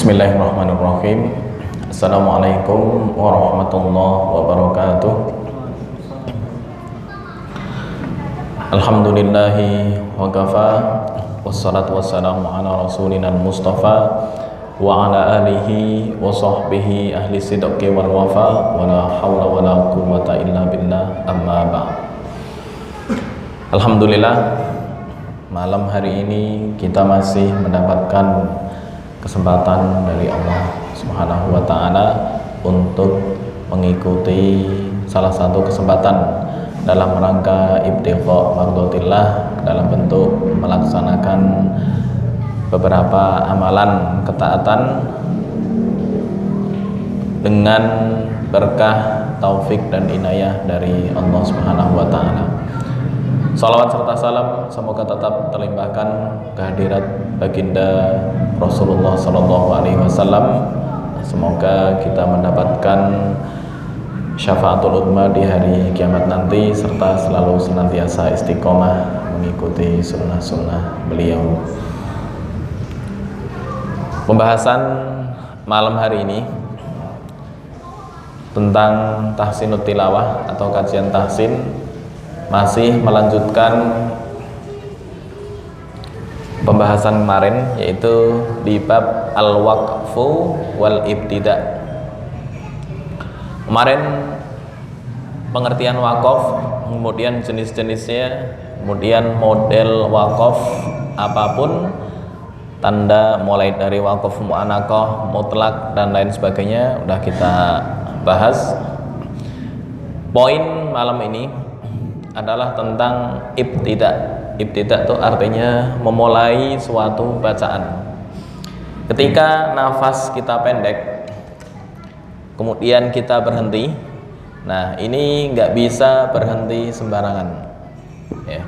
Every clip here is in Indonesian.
Bismillahirrahmanirrahim. Assalamualaikum warahmatullahi wabarakatuh. Alhamdulillahi wa kafa, wassalatu wassalamu ala rasulina mustafa wa ala alihi wa sahbihi ahli sidqi wal wafa, wa la hawla wa la quwwata illa billah, amma ba'd. Alhamdulillah, malam hari ini kita masih mendapatkan kesempatan dari Allah Subhanahu wa taala untuk mengikuti salah satu kesempatan dalam rangka ibtigha mardhatillah, dalam bentuk melaksanakan beberapa amalan ketaatan dengan berkah, taufik dan inayah dari Allah Subhanahu wa taala. Salawat serta salam semoga tetap terlimpahkan kehadirat baginda Rasulullah SAW. Semoga kita mendapatkan syafaatul uzma di hari kiamat nanti, serta selalu senantiasa istiqomah mengikuti sunnah-sunnah beliau. Pembahasan malam hari ini tentang tahsinut tilawah atau kajian tahsin masih melanjutkan pembahasan kemarin, yaitu di bab al-waqfu wal ibtida. Kemarin pengertian wakaf, kemudian jenis-jenisnya, kemudian model wakaf apapun, tanda mulai dari wakaf mu'anaqah, mutlak dan lain sebagainya udah kita bahas. Poin malam ini adalah tentang ibtida. Ibtida itu artinya memulai suatu bacaan. Ketika nafas kita pendek, kemudian kita berhenti. Nah, ini nggak bisa berhenti sembarangan. Ya.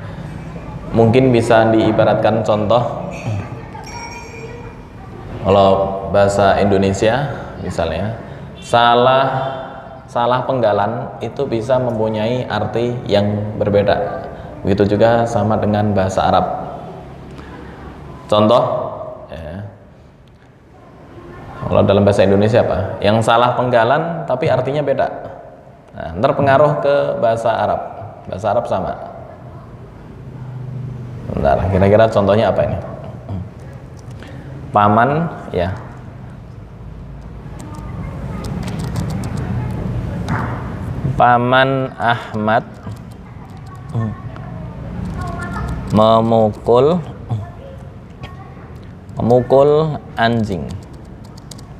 Mungkin bisa diibaratkan contoh, kalau bahasa Indonesia misalnya, salah penggalan itu bisa mempunyai arti yang berbeda. Begitu juga sama dengan bahasa Arab. Contoh, ya, kalau dalam bahasa Indonesia apa? Yang salah penggalan tapi artinya beda. Nah, ntar pengaruh ke bahasa Arab. Bahasa Arab sama. Bentar, kira-kira contohnya apa ini? Paman, ya. Paman Ahmad memukul anjing.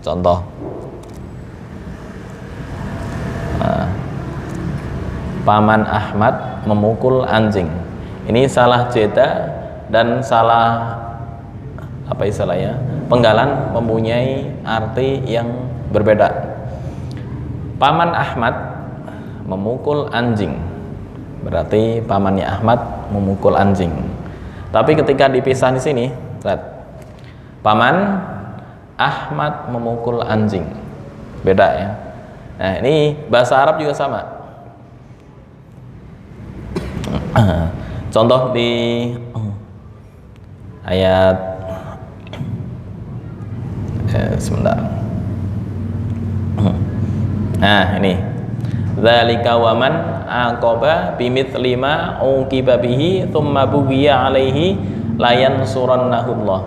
Contoh. Nah, Paman Ahmad memukul anjing. Ini salah jeda dan salah apa istilahnya? Penggalan mempunyai arti yang berbeda. Paman Ahmad memukul anjing, berarti pamannya Ahmad memukul anjing. Tapi ketika dipisah di sini, lihat, Paman Ahmad memukul anjing, beda ya. Nah, ini bahasa Arab juga sama. Contoh di ayat sebentar. Nah, ini dzalika wa man aqaba bimithli ma uqiba bihi tsumma bughiya alaihi la yansurannahu Allah.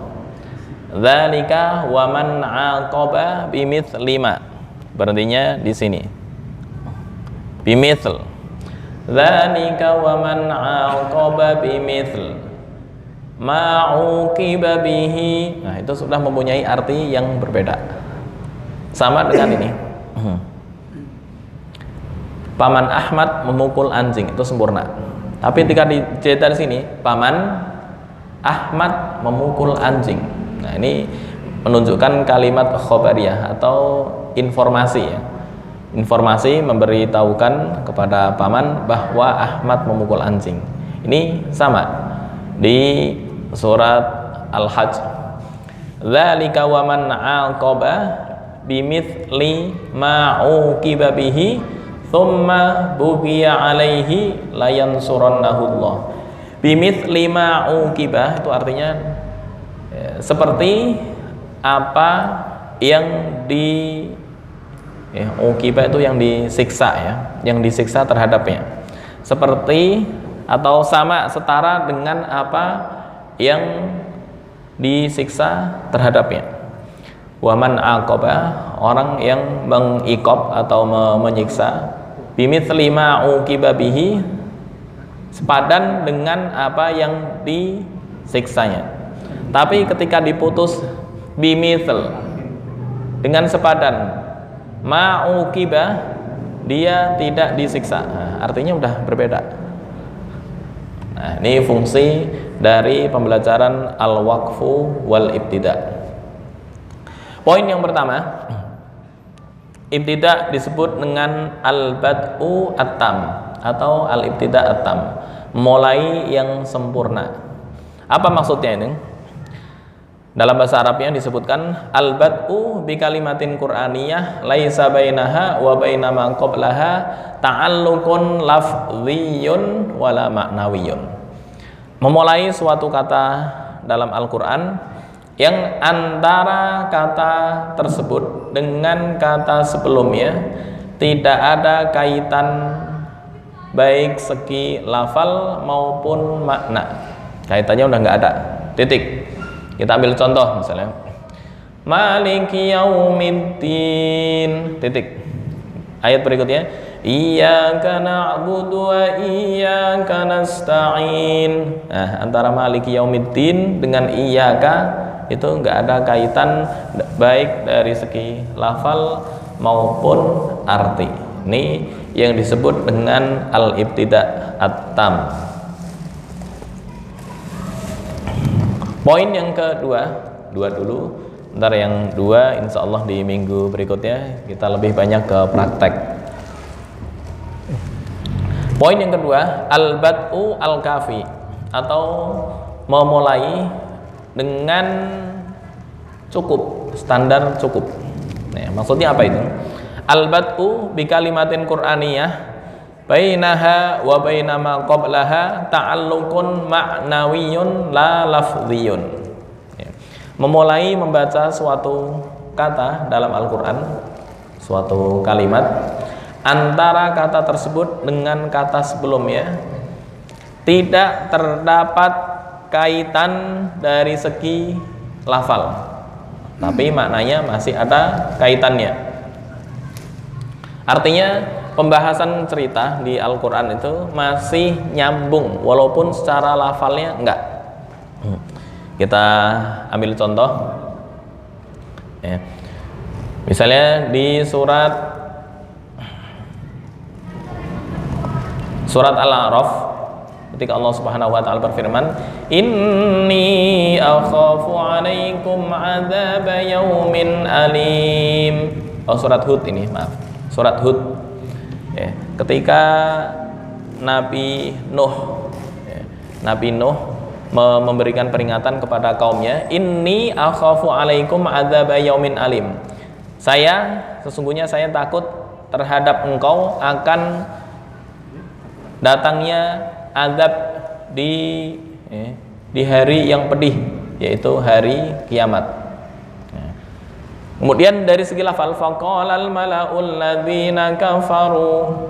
Dzalika wa man aqaba bimithli ma. Berartinya di sini. Bimithl. Dzalika wa man aqaba bimithli ma uqiba bihi. Nah, itu sudah mempunyai arti yang berbeda. Sama dengan ini. Paman Ahmad memukul anjing, itu sempurna. Tapi ketika dijeda di sini, Paman Ahmad memukul anjing. Nah, ini menunjukkan kalimat khobariyah atau informasi ya. Informasi memberitahukan kepada paman bahwa Ahmad memukul anjing. Ini sama di surat Al-Hajj. Dzalika wa man 'aqaba bimithli ma 'uqiba bihi thumma bughiya alaihi layansurannahu Allah. Bimithli ma uqibah itu artinya seperti apa yang uqiba itu yang disiksa ya, yang disiksa terhadapnya. Seperti atau sama setara dengan apa yang disiksa terhadapnya. Waman aqaba, orang yang mengiqab atau menyiksa, bimitsli ma uqiba bihi, sepadan dengan apa yang disiksanya. Tapi ketika diputus bimitsl, dengan sepadan ma uqiba, dia tidak disiksa. Nah, artinya udah berbeda. Nah, ini fungsi dari pembelajaran al-waqfu wal ibtida. Poin yang pertama, ibtida disebut dengan al-bad'u at-tam atau al-ibtida at-tam, mulai yang sempurna. Apa maksudnya ini? Dalam bahasa Arabnya disebutkan al-bad'u bi kalimatin qur'aniyah laisa bainaha wa baina ma qablaha ta'alluqun lafdhiyyun wala ma'nawiyyun. Memulai suatu kata dalam Al-Qur'an yang antara kata tersebut dengan kata sebelumnya tidak ada kaitan baik segi lafal maupun makna. Kaitannya udah nggak ada. Titik. Kita ambil contoh misalnya Maliki yaumiddin, titik. Ayat berikutnya Iyyaka na'budu wa iyyaka nasta'in. Nah, antara Maliki yaumiddin dengan iyyaka itu enggak ada kaitan baik dari segi lafal maupun arti. Ini yang disebut dengan al-ibtida at-tam. Poin yang kedua, dua dulu. Ntar yang dua insya Allah di minggu berikutnya kita lebih banyak ke praktek. Poin yang kedua, al-bad'u al-kafi, atau memulai dengan cukup, standar cukup. Nah, maksudnya apa itu? Al-bad'u bi kalimatin qur'aniyah bainaha wa baina ma qablaha ta'alluqun ma'nawiyyun la lafdhiyun. Ya. Memulai membaca suatu kata dalam Al-Qur'an, suatu kalimat, antara kata tersebut dengan kata sebelumnya tidak terdapat kaitan dari segi lafal, tapi maknanya masih ada kaitannya. Artinya pembahasan cerita di Al-Quran itu masih nyambung walaupun secara lafalnya enggak. Kita ambil contoh ya. Misalnya di surat Al-A'raf, ketika Allah Subhanahu wa taala berfirman, "Inni akhafu 'alaikum 'adzaba yaumin alim." Oh, surat Hud ini, maaf. Surat Hud. Ya, ketika Nabi Nuh memberikan peringatan kepada kaumnya, "Inni akhafu 'alaikum 'adzaba yaumin alim." Sesungguhnya saya takut terhadap engkau akan datangnya azab di hari yang pedih, yaitu hari kiamat. Kemudian dari segi lafal, faqalal mala'ul ladzina kafaru,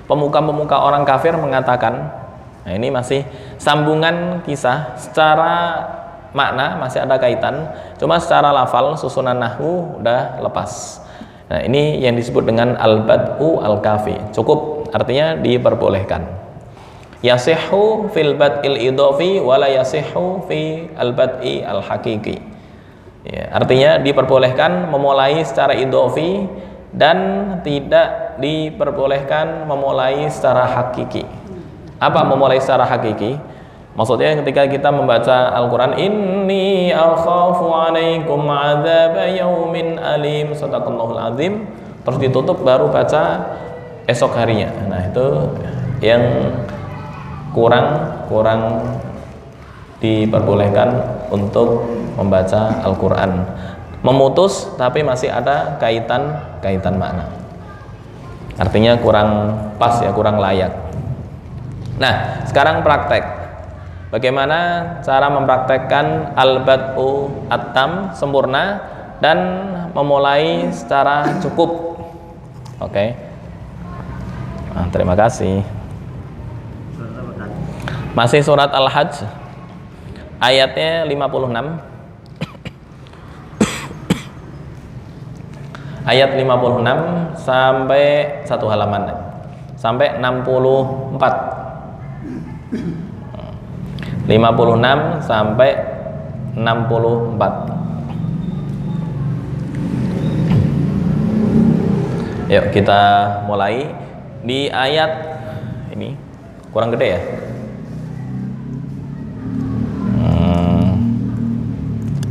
pemuka-pemuka orang kafir mengatakan. Nah, ini masih sambungan kisah, secara makna masih ada kaitan, cuma secara lafal susunan nahwu udah lepas. Nah, ini yang disebut dengan al-bad'u al-kafi, cukup, artinya diperbolehkan. Yasihhu fil bad'il idhafi wa la yasihhu fi al-bad'i al-haqiqi. Ya, artinya diperbolehkan memulai secara idhafi dan tidak diperbolehkan memulai secara hakiki. Apa memulai secara hakiki? Maksudnya ketika kita membaca Al-Quran, "Inni akhafu 'alaikum 'adzaba yaumin alim", shadaqallahul azim, terus ditutup baru baca esok harinya. Nah, itu yang kurang diperbolehkan untuk membaca Al-Quran. Memutus tapi masih ada kaitan makna. Artinya kurang pas ya, kurang layak. Nah, sekarang praktek. Bagaimana cara mempraktekkan al-bad'u at-tam, sempurna, dan memulai secara cukup. Oke. Nah, terima kasih. Masih surat Al-Hajj ayatnya 56. Ayat 56 sampai satu halaman, sampai 64. 56 sampai 64. Yuk kita mulai di ayat ini. Kurang gede ya?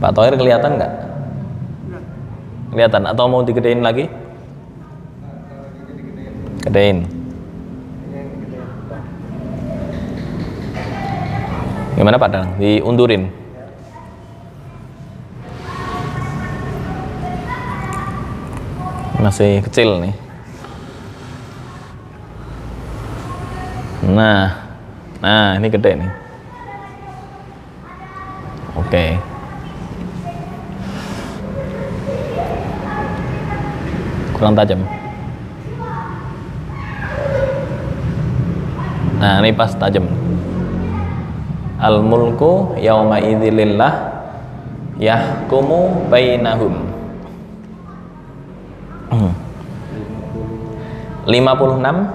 Pak Thohir kelihatan nggak? Kelihatan atau mau digedein lagi? Gedein. Gimana Pak Dang? Diundurin. Masih kecil nih. Nah ini gede nih. Oke. Kurang tajam. Nah ini pas tajam. Al-mulku yauma idzilillah yahkumu bainahum. 56.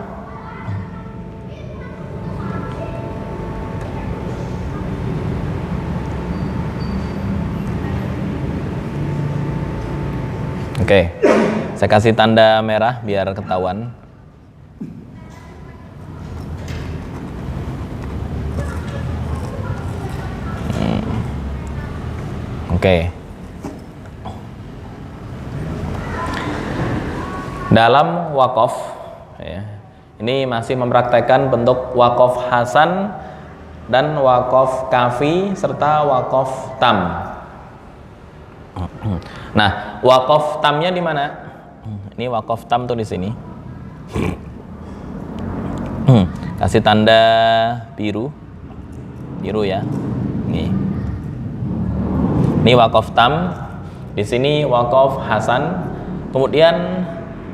Oke. Saya kasih tanda merah biar ketahuan. Oke. Dalam wakaf ya, ini masih mempraktekkan bentuk wakaf hasan dan wakaf kafi serta wakaf tam. Nah, wakaf tamnya di mana? Ini wakaf tam tuh di sini. Kasih tanda biru ya. Ini wakaf tam, di sini wakaf hasan, kemudian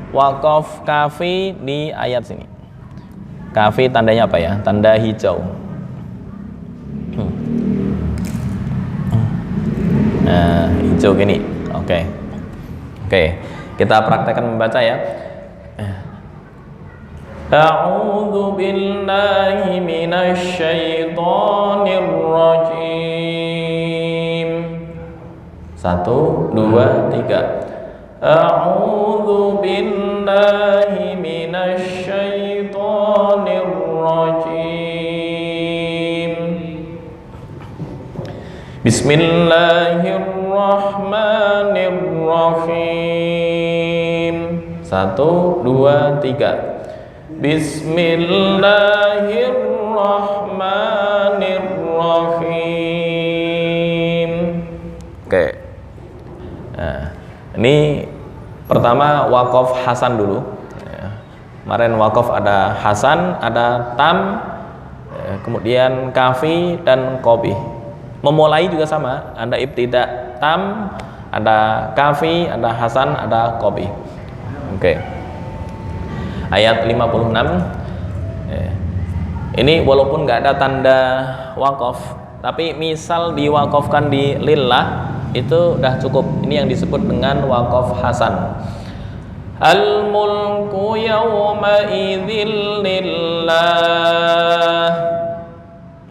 wakaf kafi di ayat sini. Kafi tandanya apa ya? Tanda hijau. Nah, hijau gini. Oke. Kita praktekkan membaca ya. A'udzu billahi minasy syaithanir rajim. 1, 2, 3. A'udzu billahi minasy syaithanir rajim. Bismillahirrahmanirrahim. 1, 2, 3. Bismillahirrahmanirrahim. Oke. Nah, ini pertama wakaf hasan dulu. Kemarin wakaf ada hasan, ada tam, kemudian kafi dan qobi. Memulai juga sama, ada ibtida tam, ada kafi, ada hasan, ada qobi. Oke. Ayat 56. Ini walaupun nggak ada tanda wakaf, tapi misal diwakafkan di lillah itu udah cukup. Ini yang disebut dengan wakaf hasan. Al-mulku yawma idzil lillah.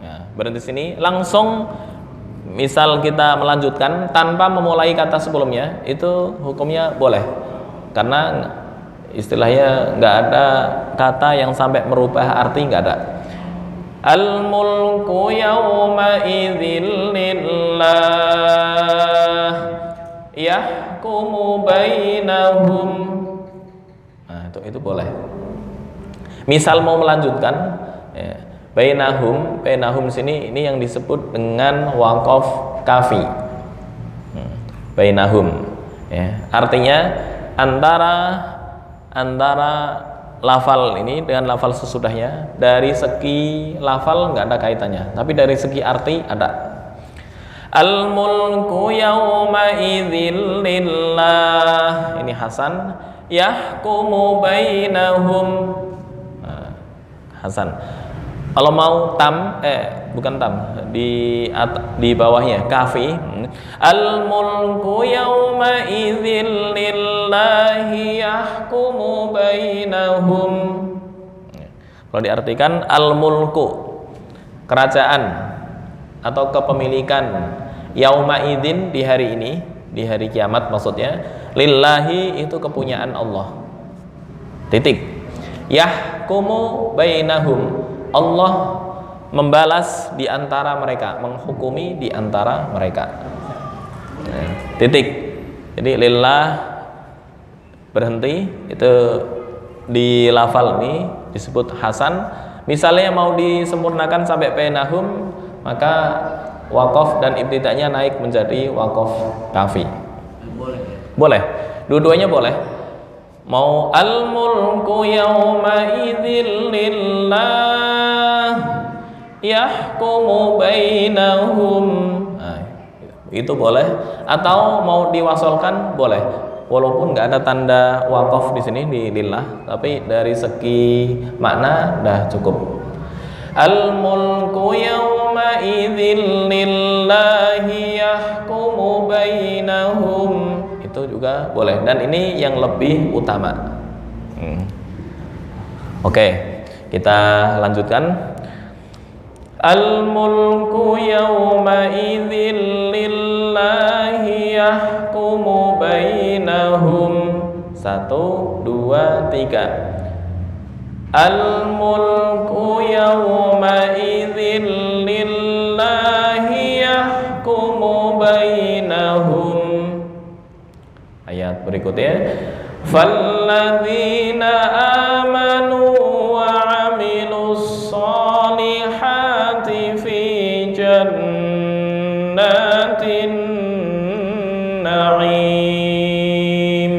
Ya, berhenti sini. Langsung misal kita melanjutkan tanpa memulai kata sebelumnya, itu hukumnya boleh. Karena istilahnya nggak ada kata yang sampai merubah arti, nggak ada. Al-mulku yawma idzil lillah yahkumu bainahum. Nah, itu boleh. Misal mau melanjutkan ya, bainahum sini ini yang disebut dengan wakaf kafi. Bainahum ya, artinya antara lafal ini dengan lafal sesudahnya, dari segi lafal nggak ada kaitannya, tapi dari segi arti ada. Al-mulku yawma idzil lillah. Ini Hasan. Yahkumu bainahum. Hasan. Kalau mau bukan tam, di bawahnya kafi. Al-mulku yawma idzil lillahi yahkumu bainahum. Kalau diartikan al-mulku, kerajaan atau kepemilikan, yauma idzin, di hari ini, di hari kiamat maksudnya, lillahi itu kepunyaan Allah. Titik. Yahkumu bainahum. Allah membalas di antara mereka, menghukumi di antara mereka. Titik. Jadi lillah berhenti, itu di lafal ini disebut hasan. Misalnya mau disempurnakan sampai bainahum, maka waqaf dan ibtida'nya naik menjadi waqaf kafi. Boleh. Dua-duanya boleh. Mau al-mulku yawma idzil lillah yahkumu bainahum. Itu boleh, atau mau diwasolkan boleh. Walaupun nggak ada tanda waqaf di sini di lillah, tapi dari segi makna dah cukup. Al-mulku yawma idzil lillahi yahkumu bainahum. Itu juga boleh, dan ini yang lebih utama. Oke, kita lanjutkan. Al-mulku yawma idzil lillahi yahkumu bainahum. 1, 2, 3. Al-mulku yawma idzil lillahi yahkumu bainahum. Ayat berikutnya, falladzina amanu wa 'amilus sholihati fi jannatin na'im.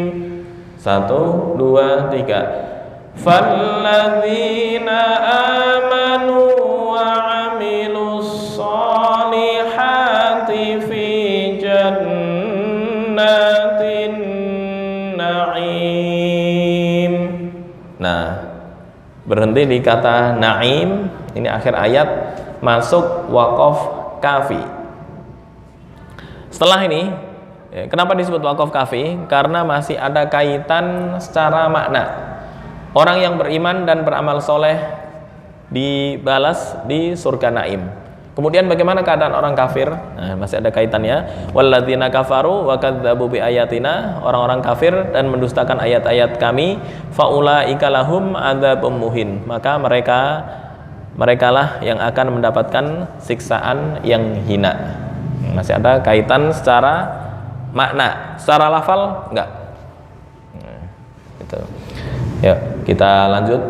1, 2, 3. Falladzina amanu wa 'amilus sholihati fi jannatin na'im. Nah, berhenti di kata na'im. Ini akhir ayat, masuk waqaf kafi. Setelah ini, kenapa disebut waqaf kafi? Karena masih ada kaitan secara makna. Orang yang beriman dan beramal soleh dibalas di surga Naim. Kemudian bagaimana keadaan orang kafir? Nah, masih ada kaitannya. Walladzina kafaru wa kadzdzabu bi ayatina. Orang-orang kafir dan mendustakan ayat-ayat kami, faulaika lahum adzabum muhin. Maka merekalah yang akan mendapatkan siksaan yang hina. Masih ada kaitan secara makna. Secara lafal enggak. Gitu. Ya, kita lanjut.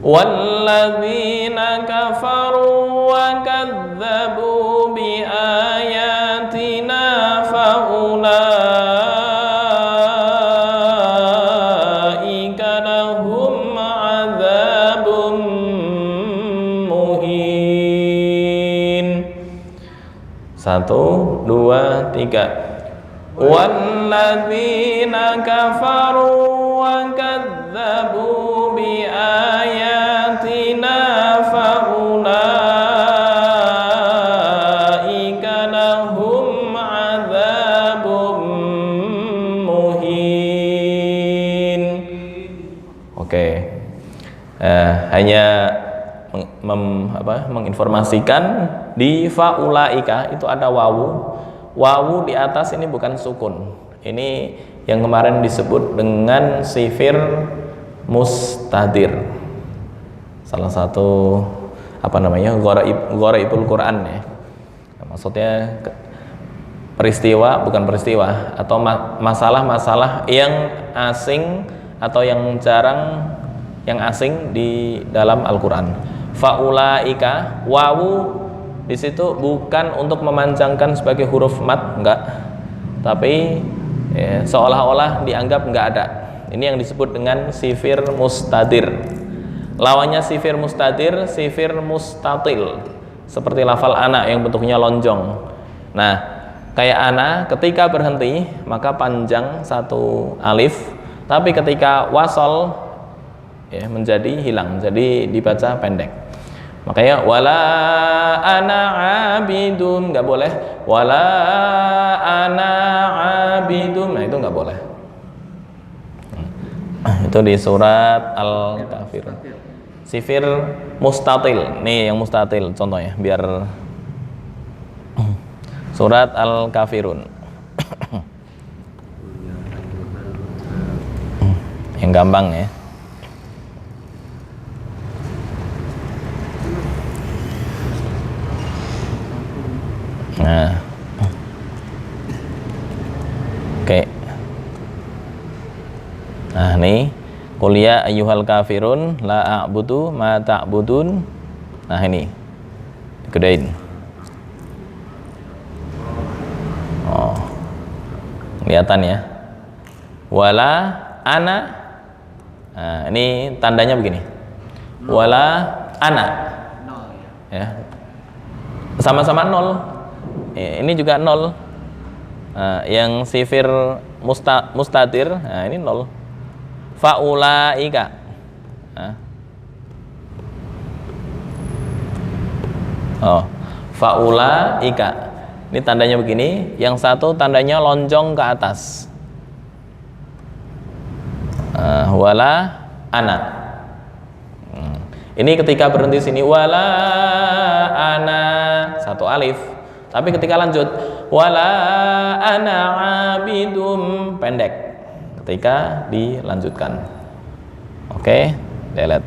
Walladzina kafaru wa kadzdzabu bi ayatina faulaika lahum adzabun muhin. 1, 2, 3. Walladzina kafaru wa kadzdzabu bi ayatina faulaika lahum adzabun muhin. Oke. Hanya menginformasikan di faulaika itu ada wawu. Wawu di atas ini bukan sukun. Ini yang kemarin disebut dengan sifir mustadir. Salah satu gharaibul Quran ya. Maksudnya peristiwa, bukan peristiwa, atau masalah-masalah yang asing atau yang jarang, yang asing di dalam Al-Qur'an. Faulaika, wawu di situ bukan untuk memanjangkan sebagai huruf mat, enggak. Tapi seolah-olah dianggap enggak ada. Ini yang disebut dengan sifir mustadir. Lawannya sifir mustadir, sifir mustatil. seperti lafal ana yang bentuknya lonjong. Nah, kayak ana ketika berhenti maka panjang satu alif, tapi ketika wasol ya menjadi hilang, jadi dibaca pendek. Makanya wala ana abidun nggak boleh, wala ana abidun, nah itu nggak boleh. Itu di surat Al-Kafirun. Sifir mustatil, nih yang mustatil contohnya biar surat Al-Kafirun. Yang gampang ya. Nah. Oke. Nah, nih qul ya ayyuhal kafirun la a'budu ma ta'budun. Nah, ini gedein. Oh. Kelihatan ya. Wala ana. Nah, ini tandanya begini. Wala ana. Ya. Sama-sama 0. Ini juga 0. Nah, yang sifir mustatir, nah ini 0. Faulaika. Nah. Oh, faulaika. Ini tandanya begini, yang satu tandanya lonjong ke atas. Wala ana. Ini ketika berhenti sini wala ana satu alif. Tapi ketika lanjut wala ana abidum pendek ketika dilanjutkan. Oke, delete.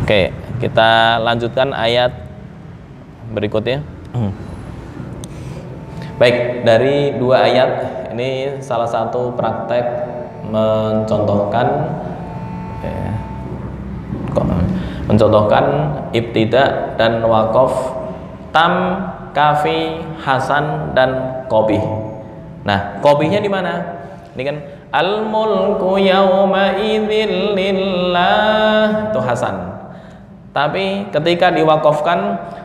Oke, kita lanjutkan ayat berikutnya. Baik, dari dua ayat ini salah satu praktek mencontohkan ibtida dan waqaf, tam, kafi, hasan dan qabih. Nah, qabihnya di mana? Ini kan al mulku yauma idzil lillah, itu hasan. Tapi ketika diwaqafkan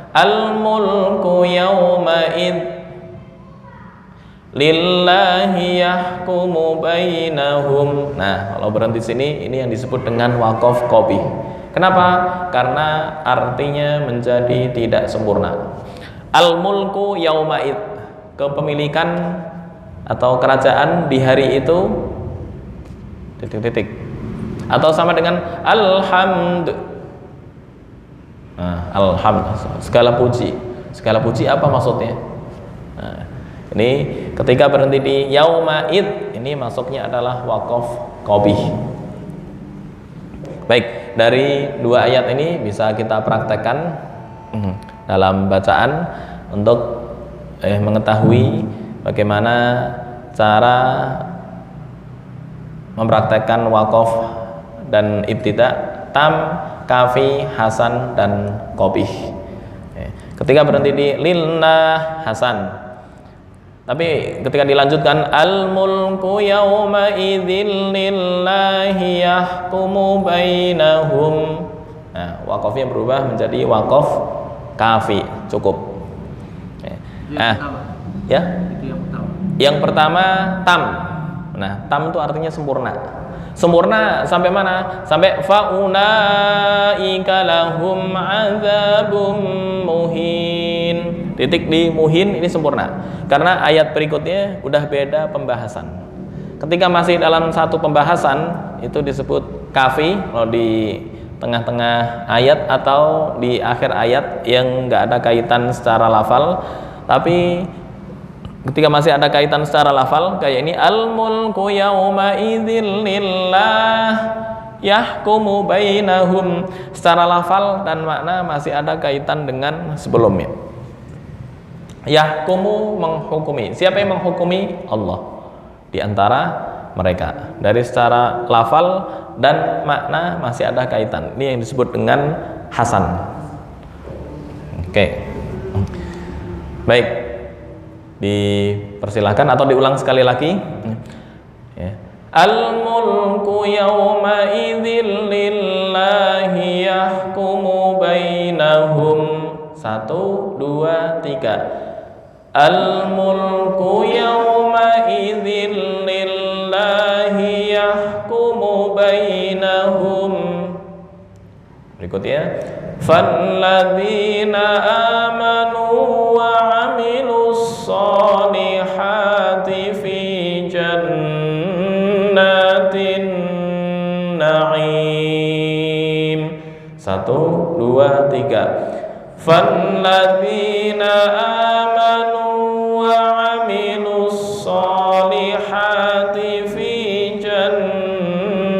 al mulku yauma id lillahi yahkumu bainahum. Nah, kalau berhenti sini ini yang disebut dengan waqaf qabih. Kenapa? Karena artinya menjadi tidak sempurna. Al-mulku yaumaid, kepemilikan atau kerajaan di hari itu titik-titik. Atau sama dengan alhamd. Nah, alhamd, segala puji. Segala puji apa maksudnya? Nah, ini ketika berhenti di yaumaid, ini masuknya adalah waqaf qabih. Baik, dari dua ayat ini bisa kita praktekkan dalam bacaan untuk mengetahui bagaimana cara mempraktekkan waqaf dan ibtida, tam, kafi, hasan dan qabih. Ketika berhenti di lillah hasan. Tapi ketika dilanjutkan al-mulku yauma idzil lillahi yahkumu bainahum. Nah, waqafnya berubah menjadi waqaf kafi, cukup. Ya. Yang pertama tam. Nah, tam itu artinya sempurna. Sempurna sampai mana? Sampai faulaika lahum azabum muhin. Titik di muhin ini sempurna. Karena ayat berikutnya udah beda pembahasan. Ketika masih dalam satu pembahasan itu disebut kafi kalau di tengah-tengah ayat atau di akhir ayat yang nggak ada kaitan secara lafal. Tapi ketika masih ada kaitan secara lafal kayak ini al-mulku yauma idzil lillah yahkumu bainahum, secara lafal dan makna masih ada kaitan dengan sebelumnya. Yahkumu menghukumi. Siapa yang menghukumi? Allah di antara mereka. Dari secara lafal dan makna masih ada kaitan. Ini yang disebut dengan hasan. Oke. Baik. Dipersilahkan atau diulang sekali lagi. Ya. Al-mulku yawma idzin lillahi yahkumu bainahum. 1, 2, 3. Al-mulku yawma idzin lillahi yahkumu bainahum. Berikutnya, falladzina amanu wa amilus solihati fi jannatin na'im. 1, 2, 3. Falladzina amanu wa amilus solihati fi jannatin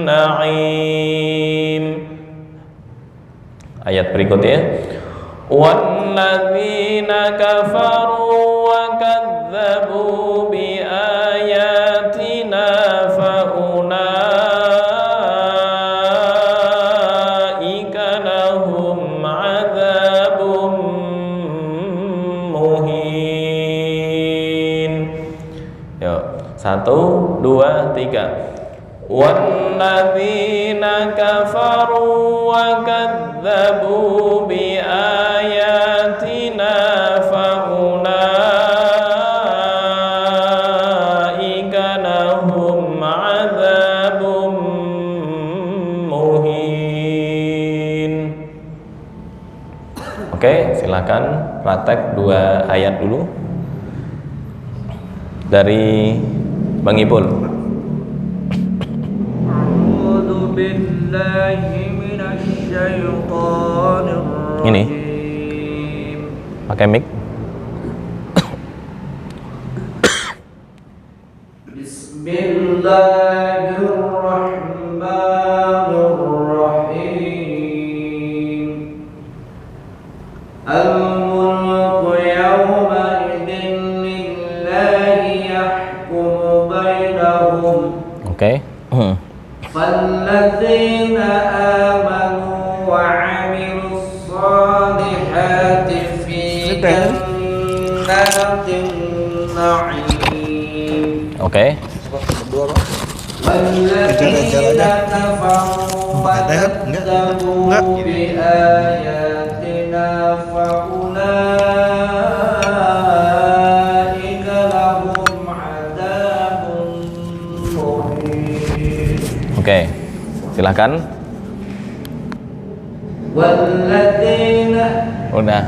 na'im. Ayat berikutnya, walladzina kafaru wa kadzdzabu bi ayatina fa ulaika lahum adzabun muhin. Yuk, 1, 2, 3. Walladzina kafaru wa kadzdzabu bi ayatina fa ulaika lahum adzabun muhin. Oke, silakan praktek 2 ayat dulu dari Bang Ipul. Ini pakai mic. Bismillahirrahmanirrahim. Al-mulku yawma idzin lillahi yahkumu bainahum. Oke. فالذين آمنوا وعملوا الصالحات في جنات النعيم. Oke. والذين كفروا وكذبوا بآياتنا فأولئك لهم عذاب مهين. Oke, silakan. Udah.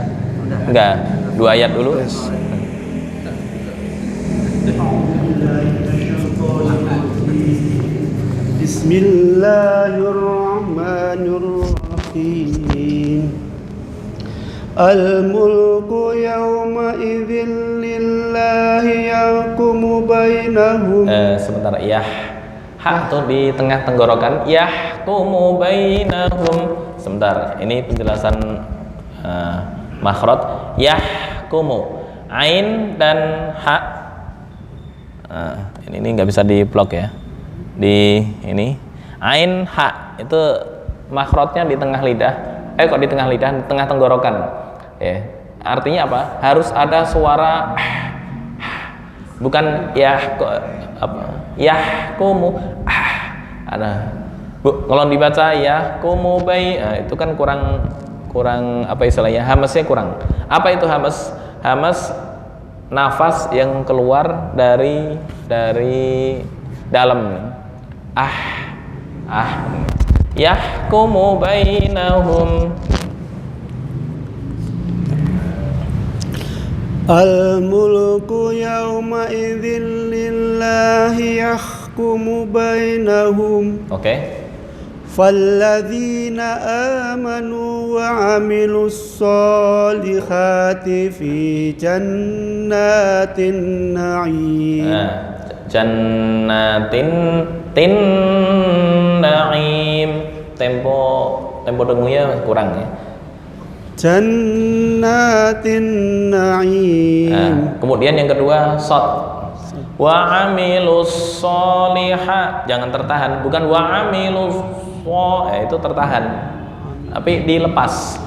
Enggak, 2 ayat dulu. Bismillahirrahmanirrahim. Al-mulku yawma idzin lillahi yahkumu bainahum. Sebentar, hak tuh di tengah tenggorokan, yahkumu bainahum. Sebentar, ini penjelasan makhraj. Yahkumu, ain dan hak. Ini nggak bisa diblok ya. Di ini ain hak itu makhrajnya di tengah lidah. Kok di tengah lidah, di tengah tenggorokan. Ya. Artinya apa? Harus ada suara bukan yahkumu ada. Kalau dibaca yahkumu itu kan kurang apa istilahnya, hamesnya kurang. Apa itu hames? Hames nafas yang keluar dari dalam. Yahkumu bainahum. Al-mulku yawma idzin lillahi yahkumu bainahum. Oke. Falladzina amanu wa amilus solihati fi jannatin na'im. Jannatin na'im. Tempo dengunya kurang ya. Jannatin na'im. Kemudian yang kedua shad. Wa amilus solihat, jangan tertahan, bukan wa amilus itu tertahan, tapi dilepas.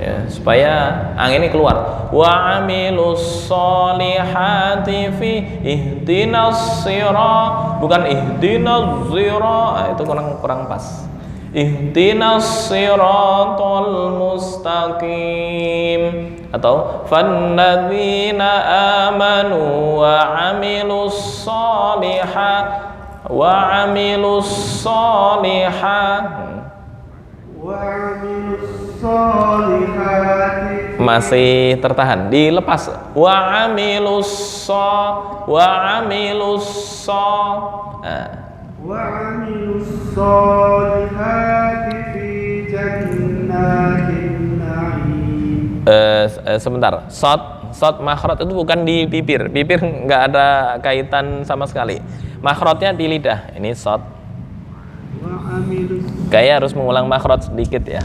ya, supaya angin ini keluar. Wa amilus solihati fi ihdinas sira, bukan ihdinas zira. Itu kurang pas. Ihdinas siratal mustaqim atau fannadzina amanu wa amilus solihati masih tertahan, dilepas. Wa amilus solihati fi jannatin na'im. Sebentar, sod makhraj itu bukan di bibir nggak ada kaitan sama sekali. Makhrajnya di lidah. Ini sod. Kayak harus mengulang makhraj sedikit ya.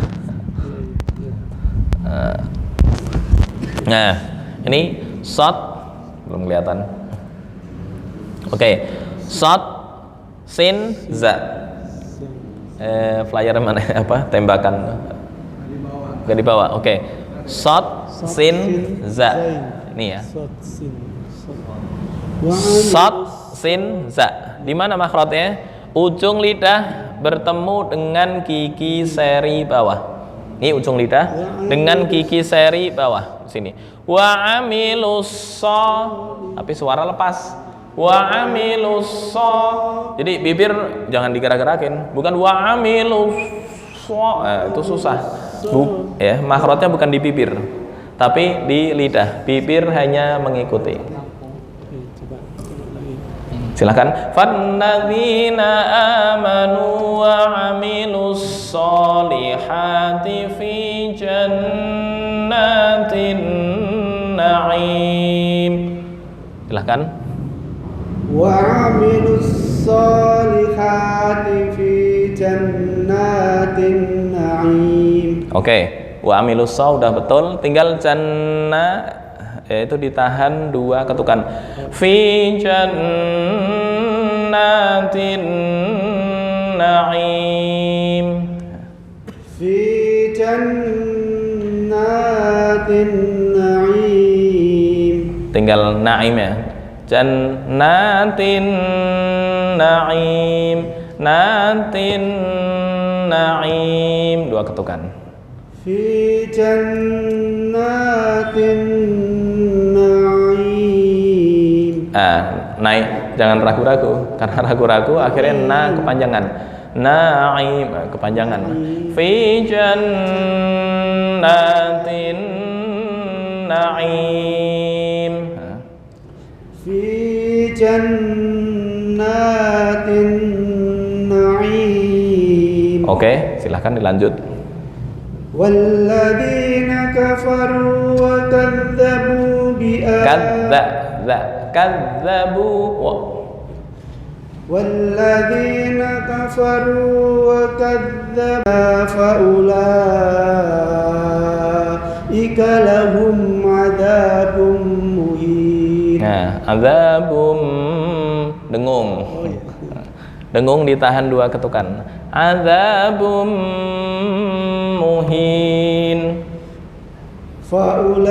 Nah, ini sod belum kelihatan. Oke, sod, sin, za. Flyer mana? Apa? Tembakan. Gak di bawah. Oke. Sod, sin, za. Ini ya. Sod, sin, za. Di mana makhrajnya? Ujung lidah bertemu dengan gigi seri bawah. Ini ujung lidah dengan gigi seri bawah. Sini. Wa amilus tapi suara lepas. Wa amilus jadi bibir jangan digerak-gerakin. Bukan wa amilus itu susah. Ya, makhrajnya bukan di bibir, tapi di lidah. Bibir hanya mengikuti. Silakan. Fannadzina amanu wa amilus solihati fi jannatin na'im. Silakan. Wa amilus solihati fi jannatin na'im. Oke, wa amilus udah betul, tinggal jannah yaitu ditahan dua ketukan. Fi jannatin na'im. Fi jannatin na'im. Tinggal na'im ya. Jannatin na'im. Natin na'im, dua ketukan. Fi jannatin na'im. Naik, jangan ragu-ragu, karena ragu-ragu akhirnya na kepanjangan. Na'im kepanjangan. Fi jannatin na'im. Fi jannatin na'im. Oke, silahkan dilanjut. Walladzina kafaru wa kadzabu bi kadzabu walladzina kafaru wa kadzabu fa ulaika lahum adzabun muhin. Nah, adzabum dengung. Dengung ditahan dua ketukan. Adzabum muhin. Faulaika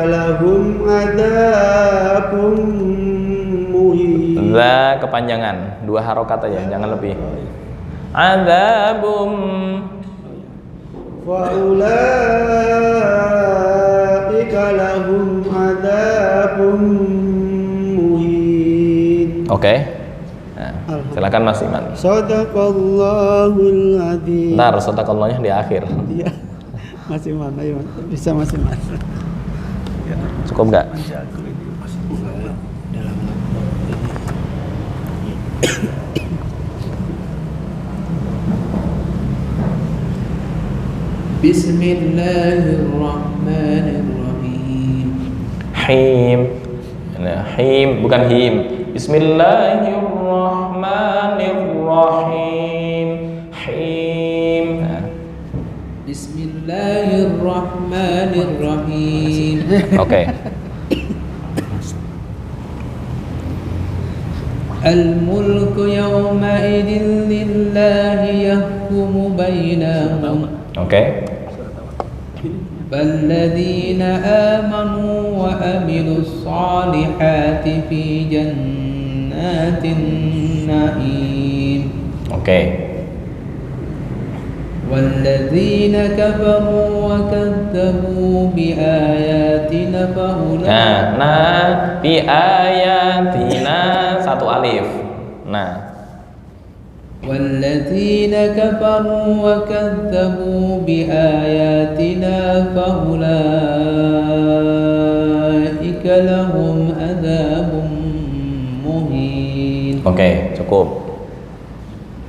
lahum adzabun muhin. Za kepanjangan, dua harokat aja, jangan lebih. Adzabum. Faulaika lahum adzabun muhin. Oke. Nah, silakan Mas Iman. Shadaqallahul adzim. Ntar sadaqallahnya di akhir. Iya. Mas Iman, ayo bisa Mas Iman. Cukup enggak? Bismillahirrahmanirrahim. Him. Nah, him bukan him. Bismillahirrahmanirrahim. Him. Nah. Bismillahirrahmanirrahim. Oke. الملك يومئذ لله يحكم بينهم Oke. فالذين آمنوا وعملوا الصالحات في جنات النعيم Oke. والذين كفروا وكذبوا بآياتنا فأولئك Bi ayatina satu alif. Nah. والذين كفروا وكذبوا بآياتنا فأولئك لهم عذاب مهين. Oke, cukup.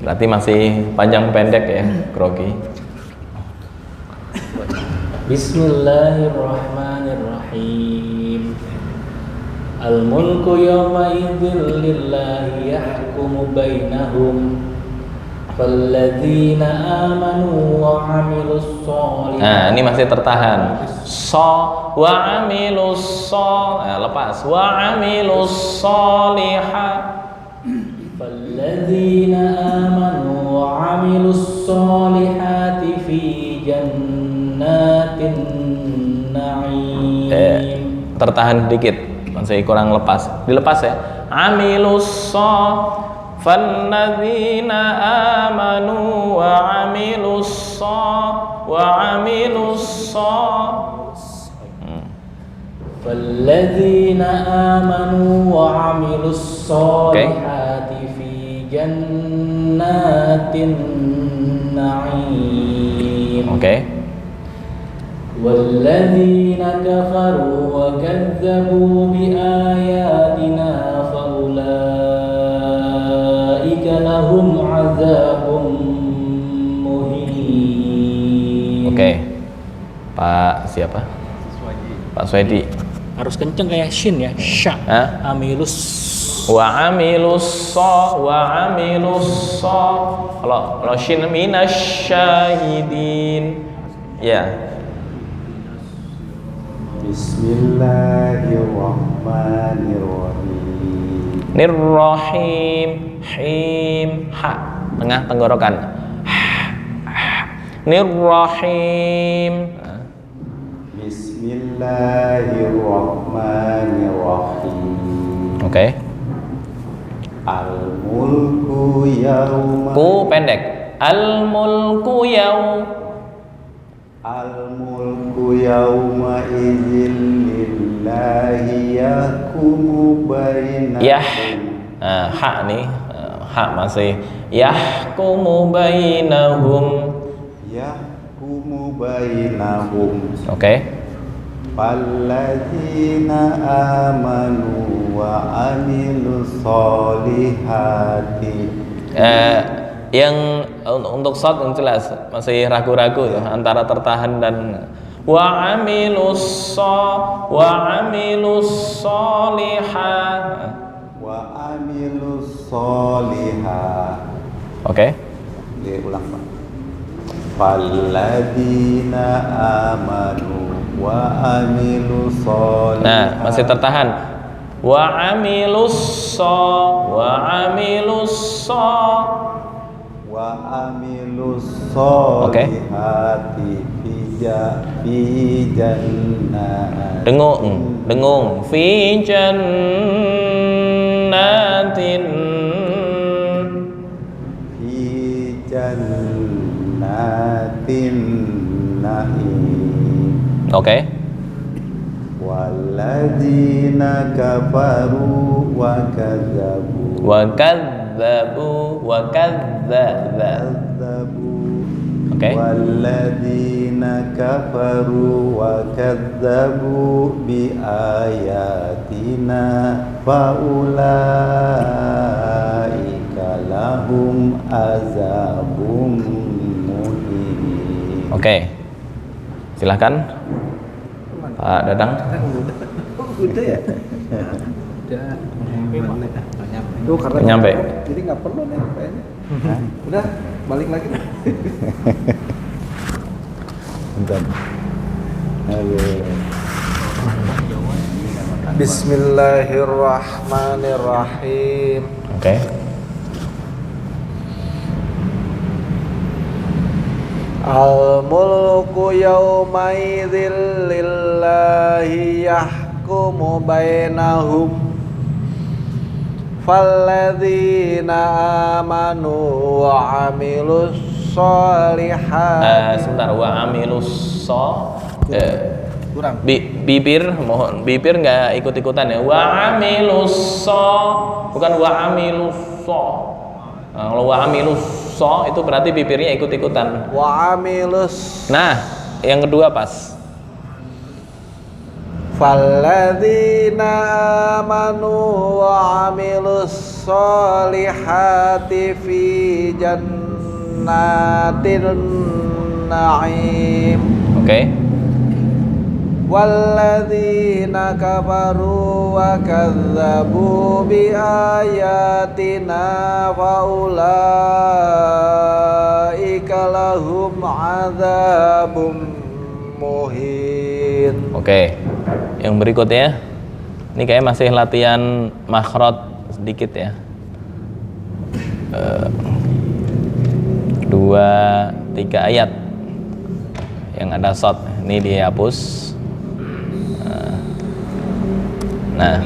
Berarti masih panjang pendek ya, grogi. Bismillahirrahmanirrahim. Al-mulku yawma idzin lillahi yahkumu bainahum. Falladzina amanu wa 'amilus sholihat. Nah, ini masih tertahan. Wa 'amilus lepas. Wa 'amilus sholihat. Falladzina amanu wa 'amilus sholihati fi jannatin na'im. Tertahan dikit, masih kurang lepas. Dilepas ya. Amilus falladzina amanu wa 'amilus Falladzina amanu wa 'amilus sholihati fi jannatin na'im. Oke. Walladzina kafaru wa kadzdzabu bi ayatina faulaika lahum 'adzabun muhin. Oke. Pak siapa? Pak Swedi. Harus kenceng kayak shin ya, sya. Amilus Wa 'amilus kalau shin minasyahidin. Ya. Bismillahirrahmanirrahim. Nirrahim, him, ha, tengah tenggorokan. Nirrahim. Bismillahirrahmanirrahim. Oke. Al-mulku yawma Ku pendek. Al-mulku Al-mulku yawma idzin lillahi yahkumu bainahum. Ha nih, ha masih yahkumu bainahum. Yahkumu bainahum. Oke. Falladzina amanu wa amilus solihati. Yang untuk shot yang jelas masih ragu-ragu tuh antara tertahan dan wa amilus solihat. Wa amilus solihat. Oke. Diulang Pak. Falladzina amanu wa amilus solihat. Nah, masih tertahan. Wa amilus solihati fi jannatin. Dengung fi jannatin na'im. Oke. Walladzina kafaru wa kadzabu. Oke. Walladzina kafaru wa kadzabu bi ayatina faulaika lahum azabun muhin. Oke. Silahkan Pak Dadang. Udah ya? Tuh karena Nyampe. Jadi nggak perlu nih kayaknya. Udah balik lagi. Bentar. Bismillahirrahmanirrahim. Oke. Al-mulku yawmaidzil lillahi yahkumu bainahum falladzina amanu wa amilus solihati sebentar, wa amilus kurang bibir, mohon bibir nggak ikut-ikutan ya. Wa amilus bukan wa amilus kalau wa amilus itu berarti bibirnya ikut-ikutan. wa amilus. Nah, yang kedua pas. Falladzina amanu wa amilus solihati fi jannatin na'im. Oke. Walladzina kafaru wa kadzabu bi ayatina faulaika lahum adzabum muhin. Oke. Yang berikutnya ini kayak masih latihan makhraj sedikit ya. 2, 3 ayat yang ada shot ini dihapus. Nah,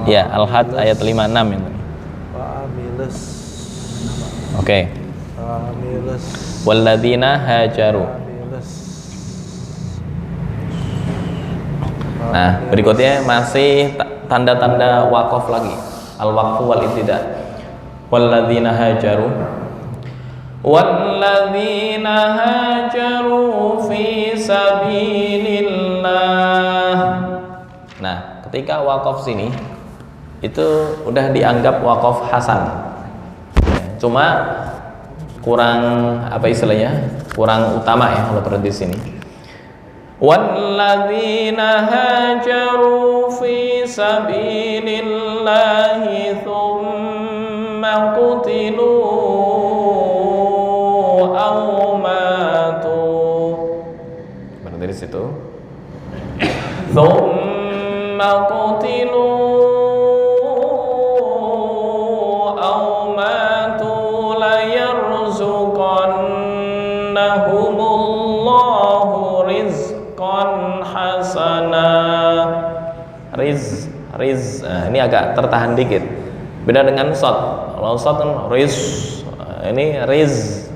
ya Al-Hajj ayat 56 ini. Amilus. Oke. Amilus. Walladzina hajaru. Amilus. Nah, berikutnya masih tanda-tanda wakaf lagi. Al-waqfu wal ibtida. Walladzina hajaru. Walladzina hajaru fi sabilillah. Nah, ketika wakaf sini itu udah dianggap wakaf hasan. Cuma kurang apa istilahnya? Kurang utama ya kalau berarti sini. Walladzina hajaru fi sabilillahi thumma qutilu aw matu. Berarti di situ. Thumma qutilu aw matu la yarzuqannahumullahu rizqan hasana. Riz ini agak tertahan dikit. Beda dengan shot. Kalau shot kan riz, ini riz.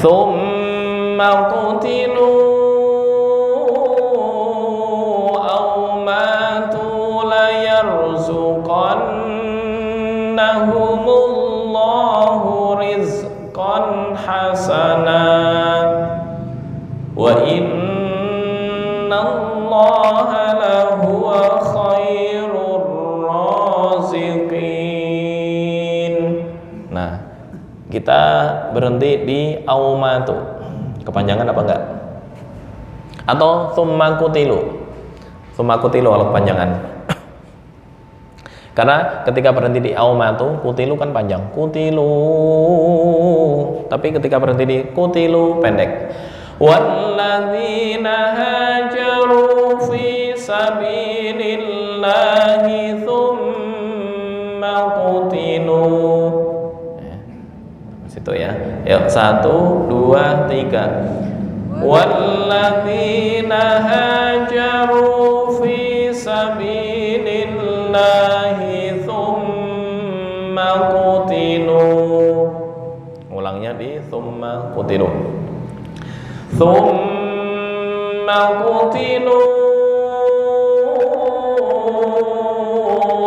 Thumma qutilu aw matu la yarzuqannahumullahu rizqan hasana wa innallaha lahuwa khairur raziqin. Nah, kita berhenti di aumatu. Kepanjangan apa enggak? Atau tsumma qutilu. Tsumma qutilu kalau kepanjangan. Karena ketika berhenti di aumatu, qutilu kan panjang. Qutilu. Tapi ketika berhenti di qutilu pendek. Walladzina hajaru fi sabilillahi tsumma qutilu. Situ ya. Yuk 1, 2, 3. Walladzina hajaru fi sabilillahi tsumma qutilu. Ulangnya di tsumma qutilu. Tsumma qutilu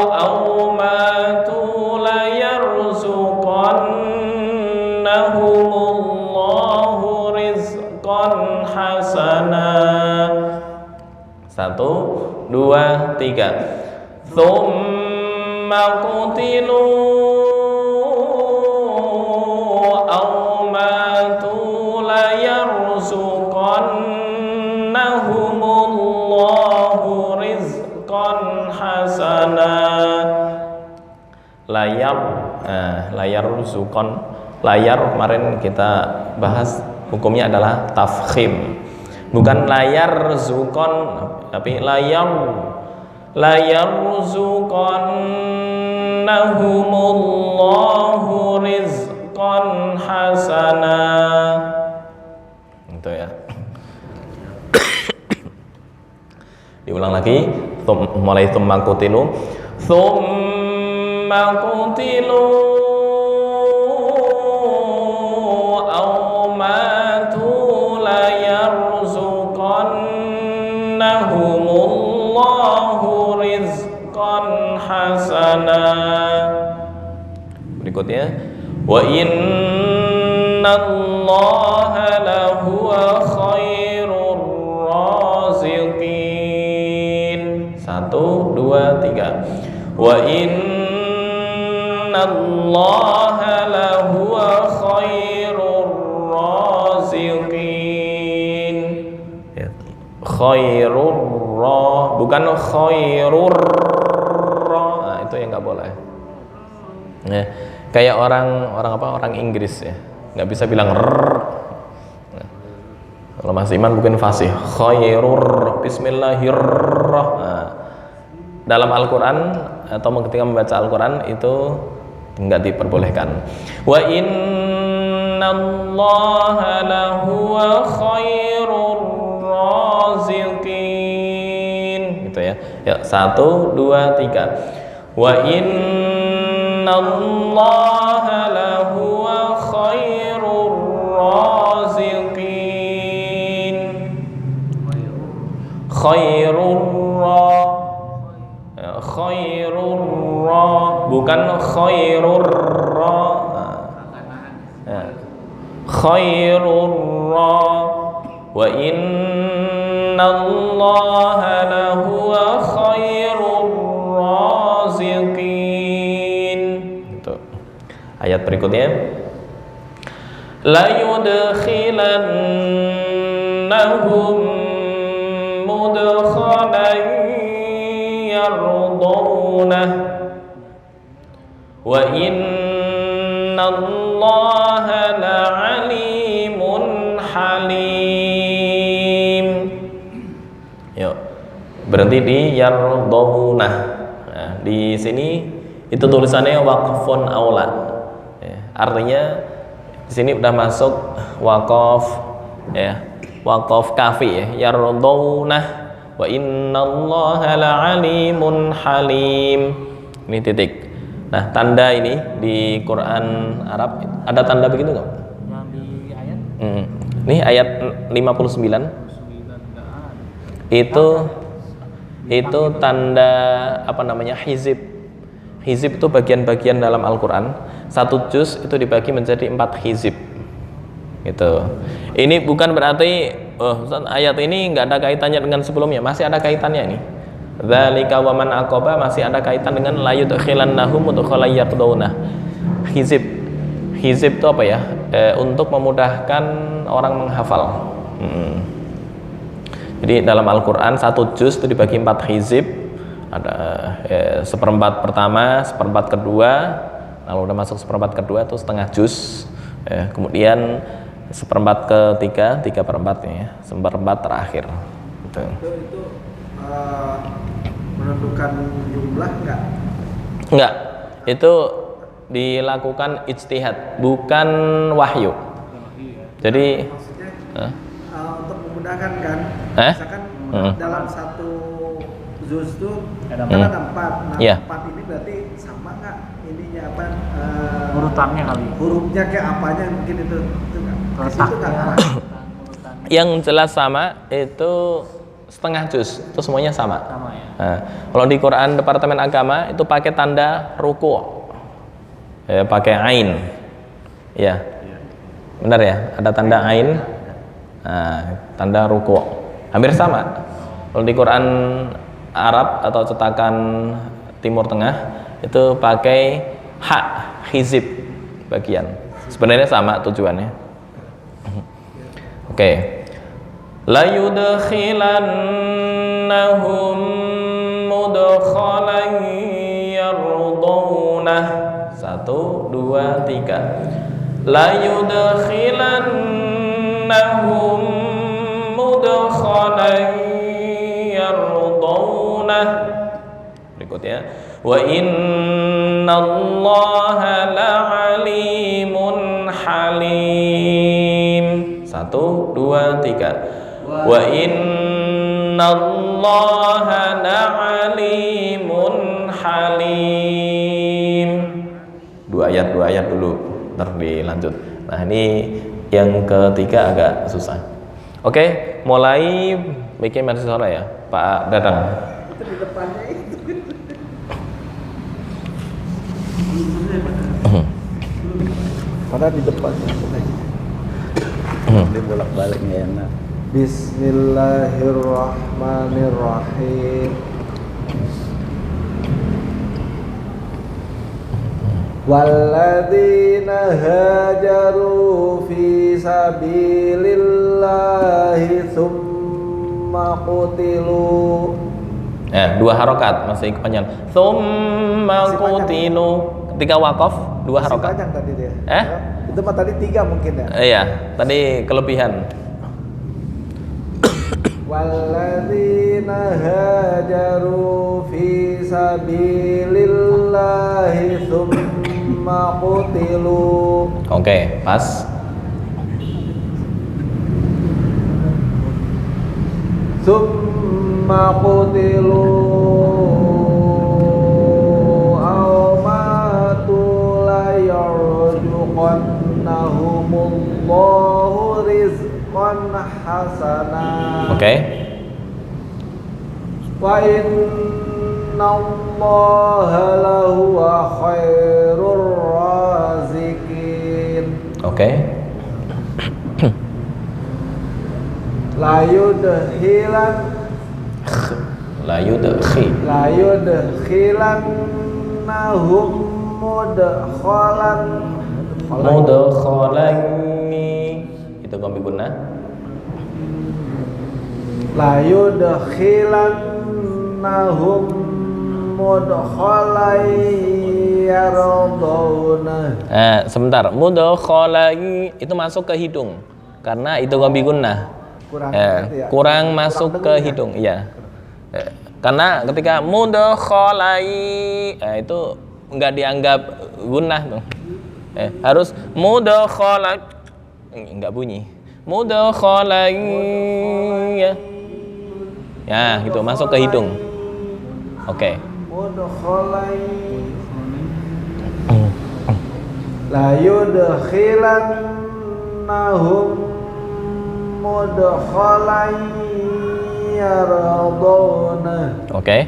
aw matu la yarzuqannahumullahu rizqan hasana. 1, 2, 3. Tsumma qutilu aw matu la yarzuqannahumullahu rizqan hasana. Layar zukon. Layar kemarin kita bahas hukumnya adalah tafkhim, bukan layar zukon tapi layar. la yarzuqannahumullahu rizqan hasana. Itu ya. Diulang lagi, mulai tsumma qutilu aw matu la yarzuqannahumullahu rizqan hasana. Berikutnya, wa innallaha lahuwa khairur raziqin. 1, 2, 3. Wa innallaha lahuwa khairur raziqin. Ya. Khairur ra, bukan khairur ra. Nah, itu yang nggak boleh. Ya. Kayak orang Inggris ya, nggak bisa bilang rrr. Nah, kalau Mas Iman mungkin fasih khairur bismillahirrahmanirrahim. Nah, dalam Al-Quran atau ketika membaca Al-Quran itu nggak diperbolehkan. Wa innallaha lahuwa khairur raziqin. Gitu ya. Ya, 1, 2, 3. Wa innallaha lahuwa khairur raziqin. Khairur ra, khairur ra, bukan khairur ra. Ya. Khairur ra. Wa innallaha lahuwa khairur raziqin. Itu. Ayat berikutnya, la yudkhilannahum mudkhalan yardawna wa innallaha la'alimun halim. Yuk, berhenti di yardawna. Nah, di sini itu tulisannya waqfun aula. Ya, artinya di sini udah masuk waqaf ya, waqaf kafi ya, yardawna wa innallaha la'alimun halim. Ini titik. Nah, tanda ini di Quran Arab ada tanda begitu nggak? Yang di ayat? Ini ayat 59. Itu tanda apa namanya? Hizib. Hizib itu bagian-bagian dalam Al-Quran. 1 juz itu dibagi menjadi 4 hizib. Gitu. Ini bukan berarti ayat ini nggak ada kaitannya dengan sebelumnya, masih ada kaitannya ini. Dzalika wa man aqaba masih ada kaitan dengan la yudkhilannahum mudkhalan yardawna. Hizib itu apa ya? Untuk memudahkan orang menghafal. Jadi dalam Al-Quran 1 juz itu dibagi 4 hizib. Ada seperempat pertama, seperempat kedua, lalu udah masuk seperempat kedua itu setengah juz. Kemudian seperempat ketiga, 3/4 ya, seperempat terakhir. Gitu. Itu menentukan jumlah enggak, itu dilakukan ijtihad, bukan wahyu. Jadi maksudnya untuk memudahkan kan, misalkan dalam 1 juz itu kan ada 4. Nah, 4 ini berarti sama nggak ininya apa? Urutannya kali. Hurufnya kayak apanya mungkin itu Letaknya. Yang jelas sama itu setengah juz, itu semuanya sama. Sama ya. Nah, kalau di Quran Departemen Agama itu pakai tanda ruku, pakai ain, ya, benar ya, ada tanda ain, tanda ruku, hampir sama. Kalau di Quran Arab atau cetakan Timur Tengah itu pakai hak hizib bagian, sebenarnya sama tujuannya. Oke. La yudkhilannahum mudkhalan yardawna. 1, 2, 3. La yudkhilannahum mudkhalan yardawna disebut ya. Wa innallaha la'alimun halim. 1, 2, 3. Wa innallaha la'alimun halim. 2 ayat dulu, ntar dilanjut. Nah, ini yang ketiga agak susah. Oke, mulai bikin materi suara ya, Pak Dadang. Itu di depannya itu. Padahal di depannya. Dia bolak-balik nggak enak. Bismillahirrahmanirrahim. Walladzina hajaru fi sabilillahi tsumma qutilu. 2 harokat masih kepanjangan. Tsumma qutilu. Ketika waqaf 2 harokat. Panjang tadi dia. Itu mah tadi 3 mungkin ya. Iya, tadi kelebihan. Walladzina hajaru fi sabilillahi tsumma qutilu. Oke, pas. Tsumma qutilu aw matu la yarzuqannahumullahu rizqan hasana. Oke. Wa innallaha lahuwa khairur raziqin. Oke. La yudkhilannahum mudkhalan itu kombi guna. La yudkhilannahum mudkhalan yardawna. Sebentar, mudkhalan itu masuk ke hidung karena itu kombi guna. Kurang masuk ke hidung, iya. Karena ketika mudkhalai itu enggak dianggap gunnah tuh. Harus mudkhalai, enggak bunyi. Mudkhalai ya, gitu masuk ke hidung. Oke. Mudkhalai la yudkhilannahum mudkhalan yardawna. Oke.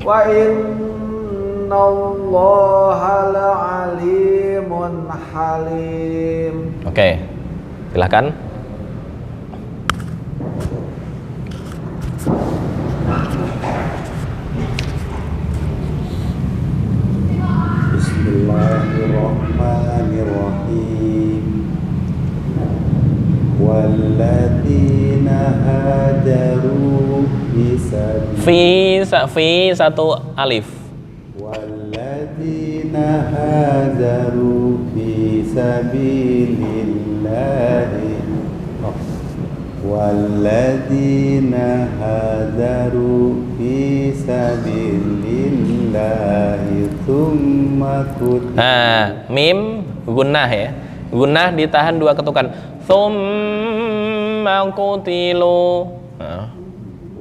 Wa innallaha la'alimun halim. Oke. Silakan. Bismillahirrahmanirrahim. Walladzina hajaru fi 1 alif. Walladzina hajaru fi sabilillahi. Walladzina hajaru fi sabilillahi tsumma qutilu. Mim gunnah ya. Gunnah ditahan 2 ketukan. Tsumma qutilu.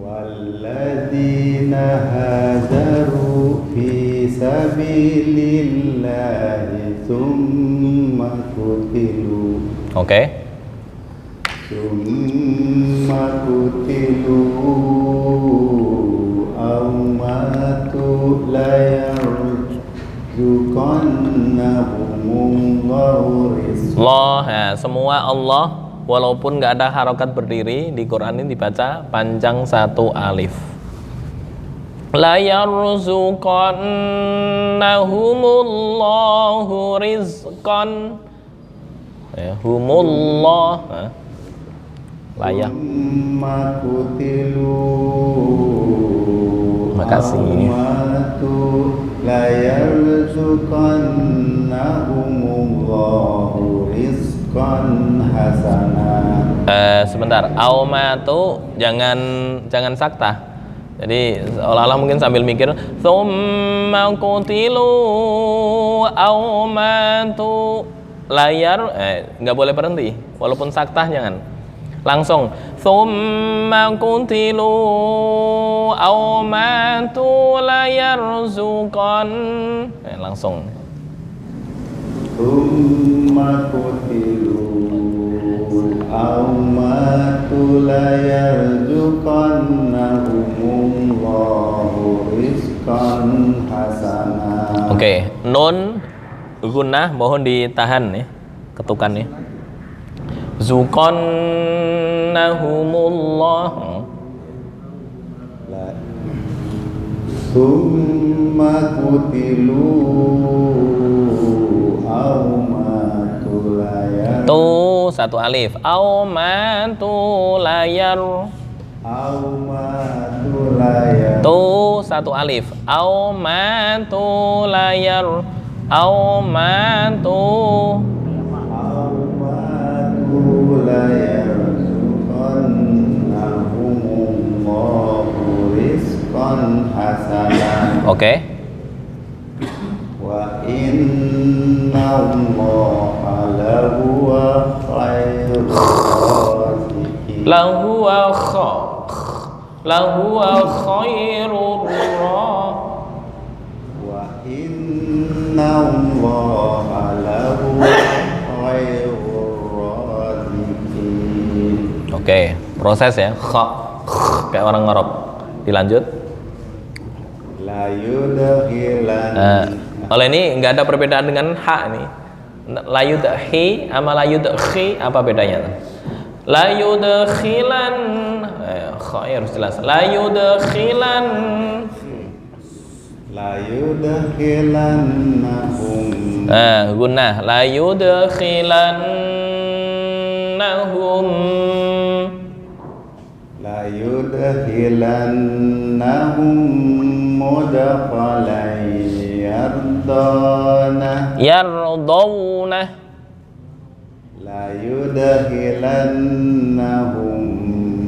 Walladzina hajaru fi sabilillahi tsumma qutilu. Oke. Tsumma qutilu aw matu la yarzuqannahumullahu rizqan. Allah, semua Allah walaupun nggak ada harokat berdiri di Quran ini dibaca panjang 1 alif. La yarzuqannahumullahu rizqan. Humullah. Layak. Makasih. La yarzuqannahumullahu rizqan hasana. Sebentar, aumatu jangan saktah. Jadi seolah-olah mungkin sambil mikir tsumma qutilu aw matu layar nggak boleh berhenti walaupun saktah jangan. Langsung tsumma qutilu aw matu layarzuqan langsung. Tsumma qutilu aw matu layarzuqannahumullahu rizqan hasana. Oke, nun gunnah mohon ditahan ya ketukannya. Zuqannahumullah. Tsumma qutilu aw matu layar. Tu satu alif. Au matu layar. Aw matu layar. Tu satu alif. Au matu layar. Au matu. Aw matu layar zuqannahumullahu rizqan hasana. Oke. Wa innallaha lahuwa khairur raziqin. Lahu khairur Wa innallaha lahuwa khairur raziqin. Oke, proses ya. Kha kayak orang ngerok. Dilanjut. La yudkhilan. Oleh ini nggak ada perbedaan dengan ha nih. La yudhi sama la yudhi apa bedanya? La yudkhilan kha harus jelas. La yudkhilan. La yudkhilannahum. Gunnah. La yudkhilannahum. La yudkhilannahum mudkhalan Yardawna. La yudkhilannahum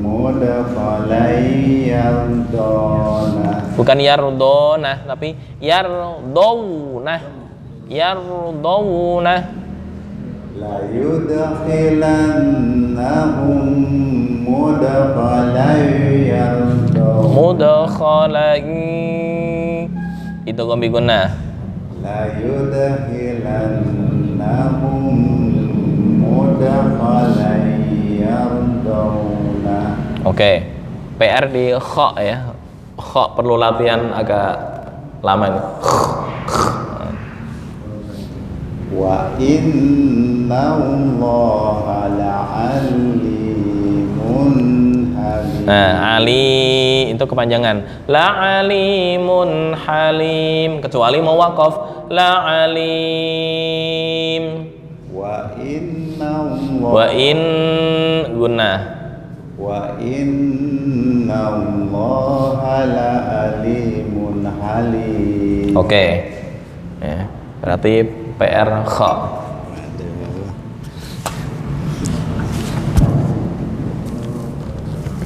mudkhalan yardana. Bukan yardona tapi yardawna. Yardawna. La yudkhilannahum mudkhalan yardana. Mudkhalan itu gombi gunnah. La yudkhilannahum mudkhalan yardana. Oke. PR di kha ya. Kha perlu latihan agak lama nih. Wa innallaha la'alimun halim. Ali itu kepanjangan. La alimun halim kecuali mau waqaf. La alim. Wa innallaha. Wa in gunnah. Wa innallaha la'alimun halim. Oke. Ya, berarti PR kha.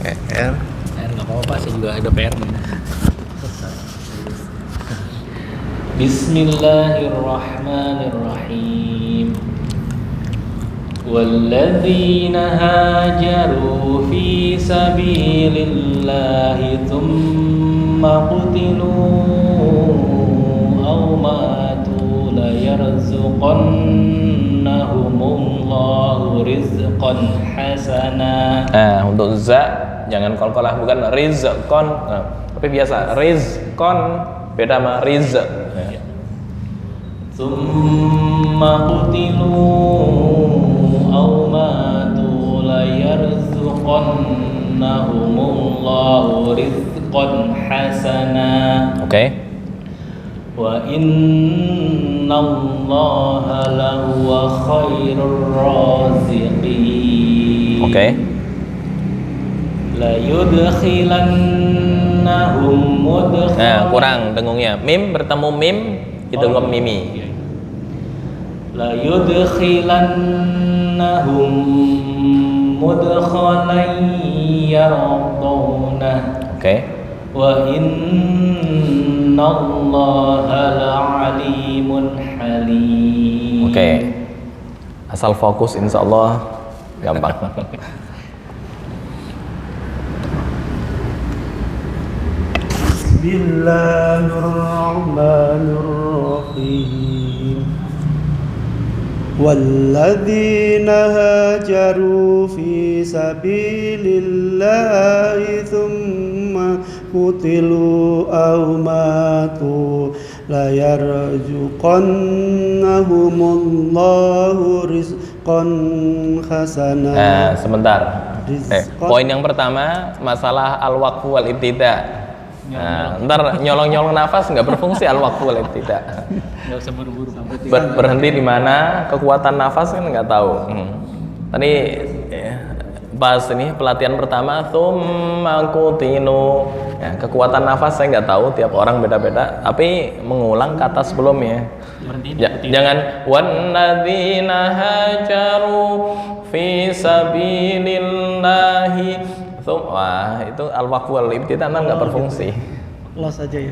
PR nggak apa-apa, saya juga ada PR nih. Bismillahirrahmanirrahim. Walladzina hajaru fi sabilillahi thumma qutilu aw matu la yarzuqannahumullahu rizqan hasana. Untuk za jangan qalqalah, bukan rizqan. Tapi biasa rizqan beda sama rizq. Tsumma qutilu aw matu la yarzuqannahumullahu rizqan hasana. Oke. Wa innallaha lahuwa khairur raziqin. Oke. La yudkhilannahum mudkhalan. Kurang dengungnya. Mim bertemu mim itu gom mimi. La yudkhilannahum mudkhalan yardawna. Oke. wa innallaha la'alimun halim. Oke. Asal fokus insyaallah gampang. Bismillahirrahmanirrahim. Walladzina hajaru fi sabilillahi thumma qutilu aw matu la yarzuqannahumullahu rizqan hasana. Sebentar. Poin yang pertama masalah al-waqfu wal ibtida. Nah, ntar nyolong-nyolong nafas nggak berfungsi al-waqfu wal ibtida. Nggak usah buru-buru. Berhenti di mana, kekuatan nafas kan nggak tahu. Tadi pas ini pelatihan pertama tsumma qutinu. Ya, kekuatan nafas saya nggak tahu, tiap orang beda-beda. Tapi mengulang kata sebelumnya. Jangan walladzina hajaru fi sabilillahi. Wah, itu al-waqfu wal ibtida nggak berfungsi. Los aja ya.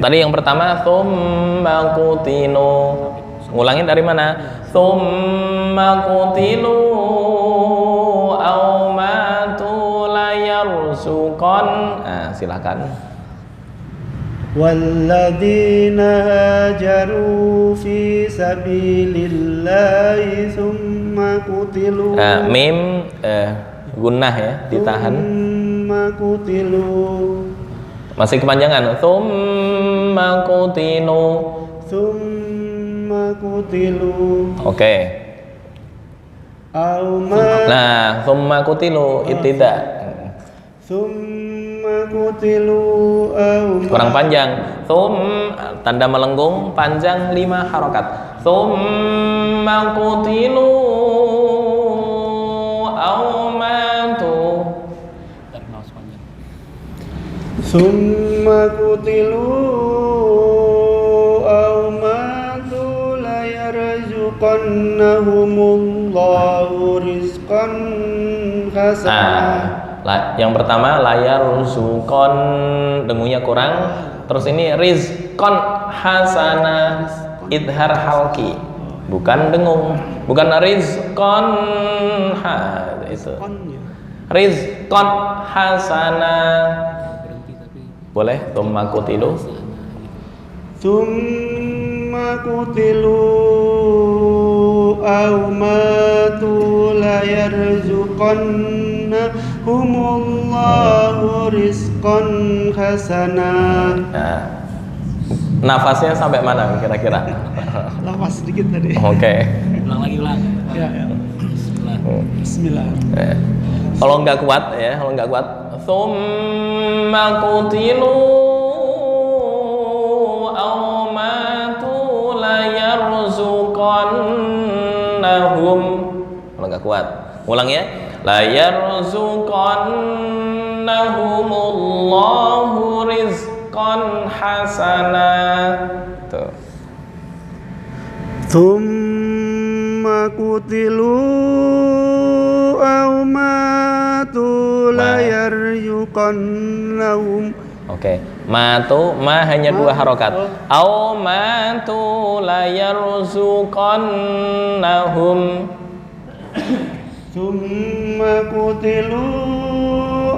Tadi yang pertama tsumma qutinu. Ngulangin dari mana? Tsumma qutilu aw matu la yarzuqan. Silakan. Walladzina hajaru fi sabilillahi thumma qutilu. Mim gunnah ya, ditahan. Thumma qutilu. Masih kepanjangan. Tsumma qutinu. Thumma qutilu. Oke. Nah, tsumma qutilu ibtida. Thumma qutilu kurang panjang. Tanda melengkung panjang 5 harokat. Tsumma qutilu aw matu. Tsumma qutilu aw matu la yarzuqannahumullahu rizqan hasana. Yang pertama layar rusukon, dengunya kurang. Terus ini rizqon hasana, idhar halki, bukan dengung, bukan rizqon itu rizqon hasana. Boleh tsumma qutilu. Tsumma qutilu aw matu la yarzuqannahumullahu rizqan hasana. Nafasnya sampai mana kira-kira? Nafas sedikit tadi. Oke. Ulang lagi. Ya. Bismillah. Kalau nggak kuat ya, kalau nggak kuat. Tsumma qutilu aw matu la yarzuqannahum. Kalau nggak kuat, ulang ya. La yarzuqannahumullahu rizqan hasana. Tuh. Tsumma qutilu aw matu la yarzuqannahum. Oke, matu ma hanya 2 harokat. Au matu la yarzuqannahum. Tsumma qutilu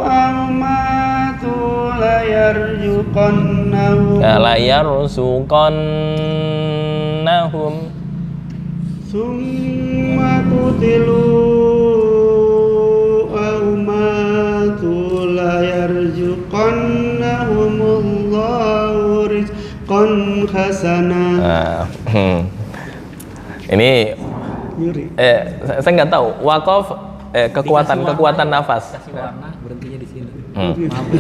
aw matu la yarzuqannahum. La yarzuqannahum. Tsumma qutilu aw matu la yarzuqannahumullahu rizqan hasana. Ini saya nggak tahu wakaf kekuatan nafas. Dikasih warna, berhentinya di sini.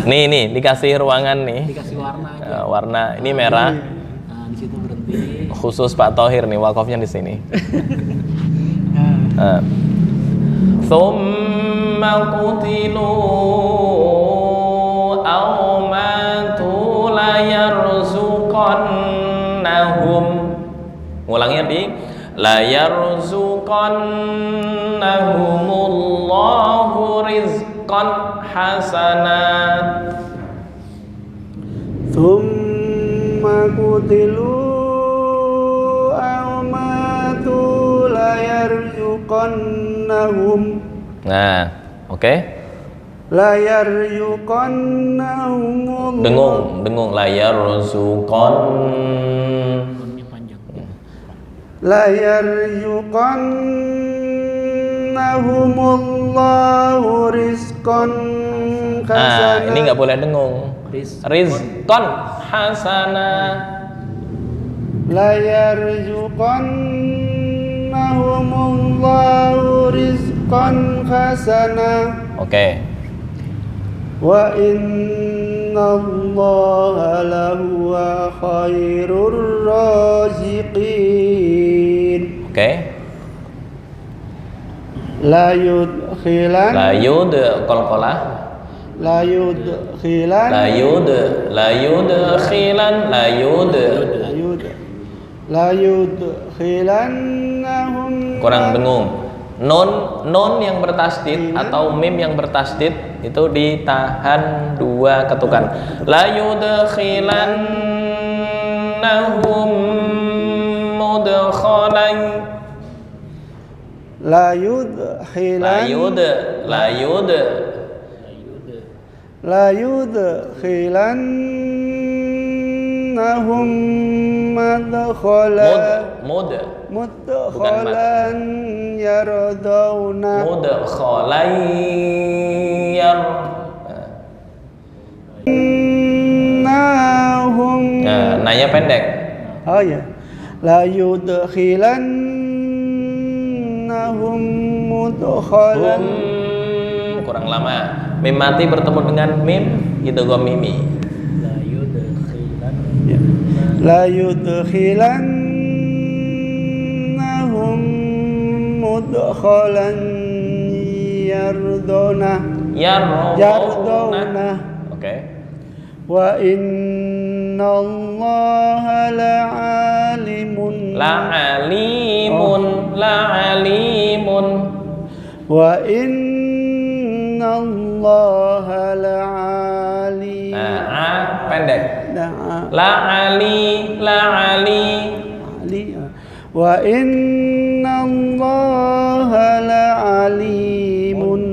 Nih dikasih ruangan nih. Dikasih warna aja. Warna ini merah. Nah, di situ berhenti. Khusus Pak Thohir nih wakafnya di sini. Tsumma qutilu aw matu la yarzuqannahum. Ngulangnya di la yarzuqannahumullahu rizqan hasana. kutilu aw matu la yarzuqannahum. Nah, oke. La yarzuqannahum. Dengung la yarzuqon. La yarzuqannahumullahu rizqan hasana. Ini nggak boleh dengung. Rizqan hasana. La yarzuqannahumullahu rizqan hasana. Oke. Wa innallaha lahuwa khairur raziqin. Oke. La yudkhilan. La yud qalqalah. La yudkhilan. La yudkhilan. La yudkhilannahum. Kurang dengung. Nun yang bertasdid atau mim yang bertasdid itu ditahan 2 ketukan. La yudkhilannahum mudkhalan. La yudkhilan. La yudkhilannahum madkhalan. Mudkhalan yardawna. Mudkhalan nanya pendek. Oh ya. La yudkhilannahum mudkhalan. Kurang lama. Mim mati bertemu dengan mim idgham mimi. La yudkhilannahum mudkhalan yardawna. Oke. Wa innallaha la'alimun. Wa innallaha la'alimun. Pendek. La'ali. Wa innallaha la'alimun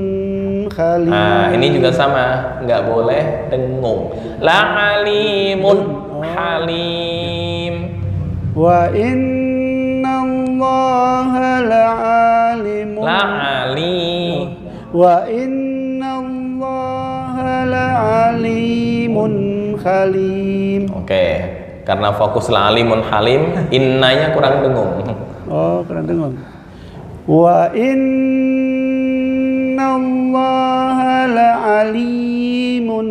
khalim. Ini juga sama, nggak boleh dengung. La'alimun halim. Wa innallaha la'alimun. Wa innallaha la'alimun khalim. Oke, karena fokus la'alimun halim, innanya kurang dengung. Oh, kurang dengung. Wa innallaha la'alimun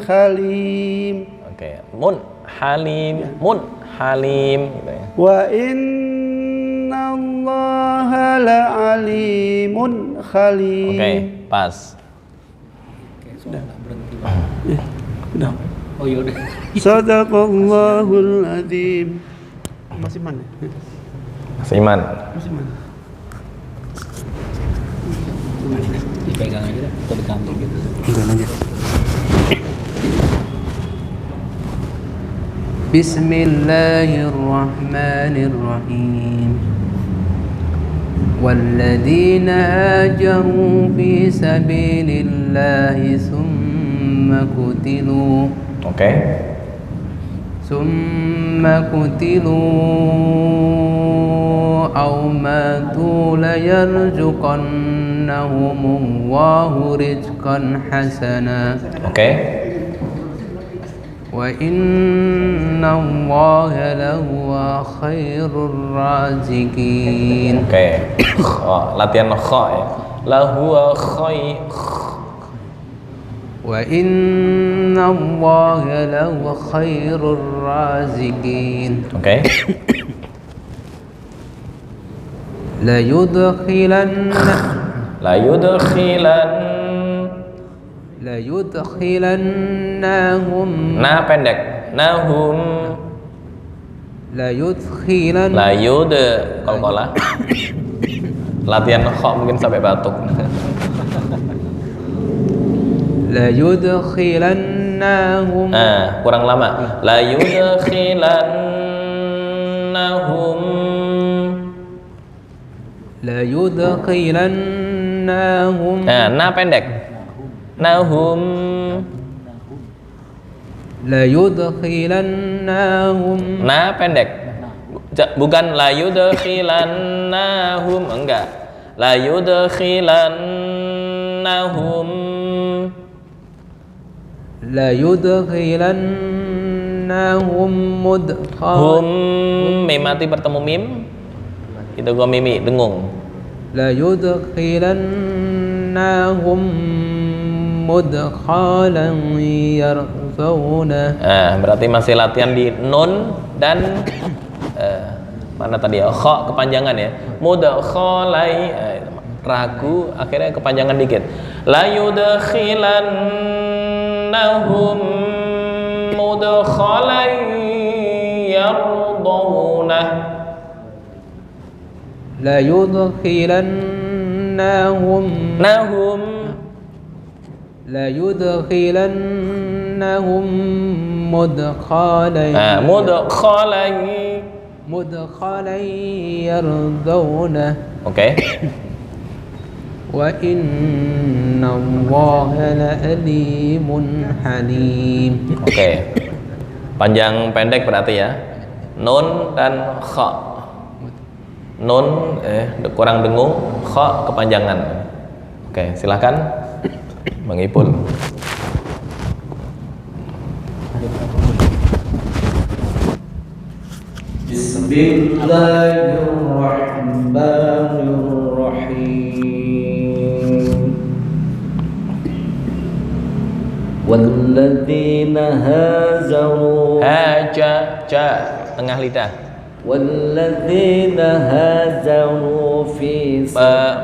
khalim. Oke, mun halim. Gitu ya. Wa innallaha la'alimun khalim. Oke, pas. Sudah berhenti. Udah. Oh iya udah. Sadaqallahul adzim. Masih mana? Masih iman. Dipegang aja dah, atau dikantong gitu. Enggak aja. Bismillahirrahmanirrahim. والذين هاجروا في سبيل الله ثم قتلوا أو ماتوا ليرزقنهم الله رزقا حسنا. وإن الله لهو خير الرازقين. Latihan kha ya. Lahu khair. وإن الله لهو خير الرازقين. ليدخلنهم. Nah pendek. Nahum. Layud qalqalah. Latihan kha mungkin sampai batuk. ليدخلنهم. Kurang lama. Layudkhilan ليدخلنهم na pendek. Nahum. ليدخلنهم Na pendek. Bukan la yudkhilannahum, enggak. La yudkhilannahum. ليدخلنهم مدخلا Hum mim mati bertemu mim. Itu gua mimi dengung. ليدخلنهم مدخلا يرضونه. Berarti masih latihan di nun dan mana tadi ya? Kha kepanjangan ya. Mudkhalai ragu akhirnya kepanjangan dikit. La yudkhilannahum mudkhalai yardawna. ليدخلنهم Nahum ليدخلنهم مدخلا مدخلا يرضونه. Oke. وإن الله لعليم حليم. Oke. Panjang pendek berarti ya. Nun dan kha. Nun kurang dengung, kha kepanjangan. Oke, silakan Bang Ipul. Bismillahirrahmanirrahim. Walladzina hajaru Tengah lidah. Walladzina hajaru fi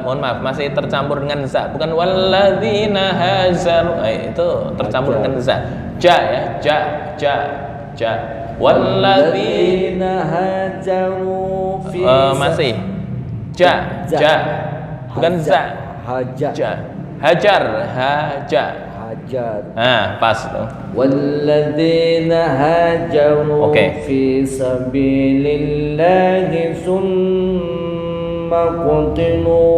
Mohon maaf, masih tercampur dengan za, bukan walladzina hazaru. Itu tercampur dengan za. Ja. Walladzina hajaru fi masih ja. Bukan za. Hajar. Pas tuh. Walladzina hajaru Oke. fi sabilillahi summa qutilu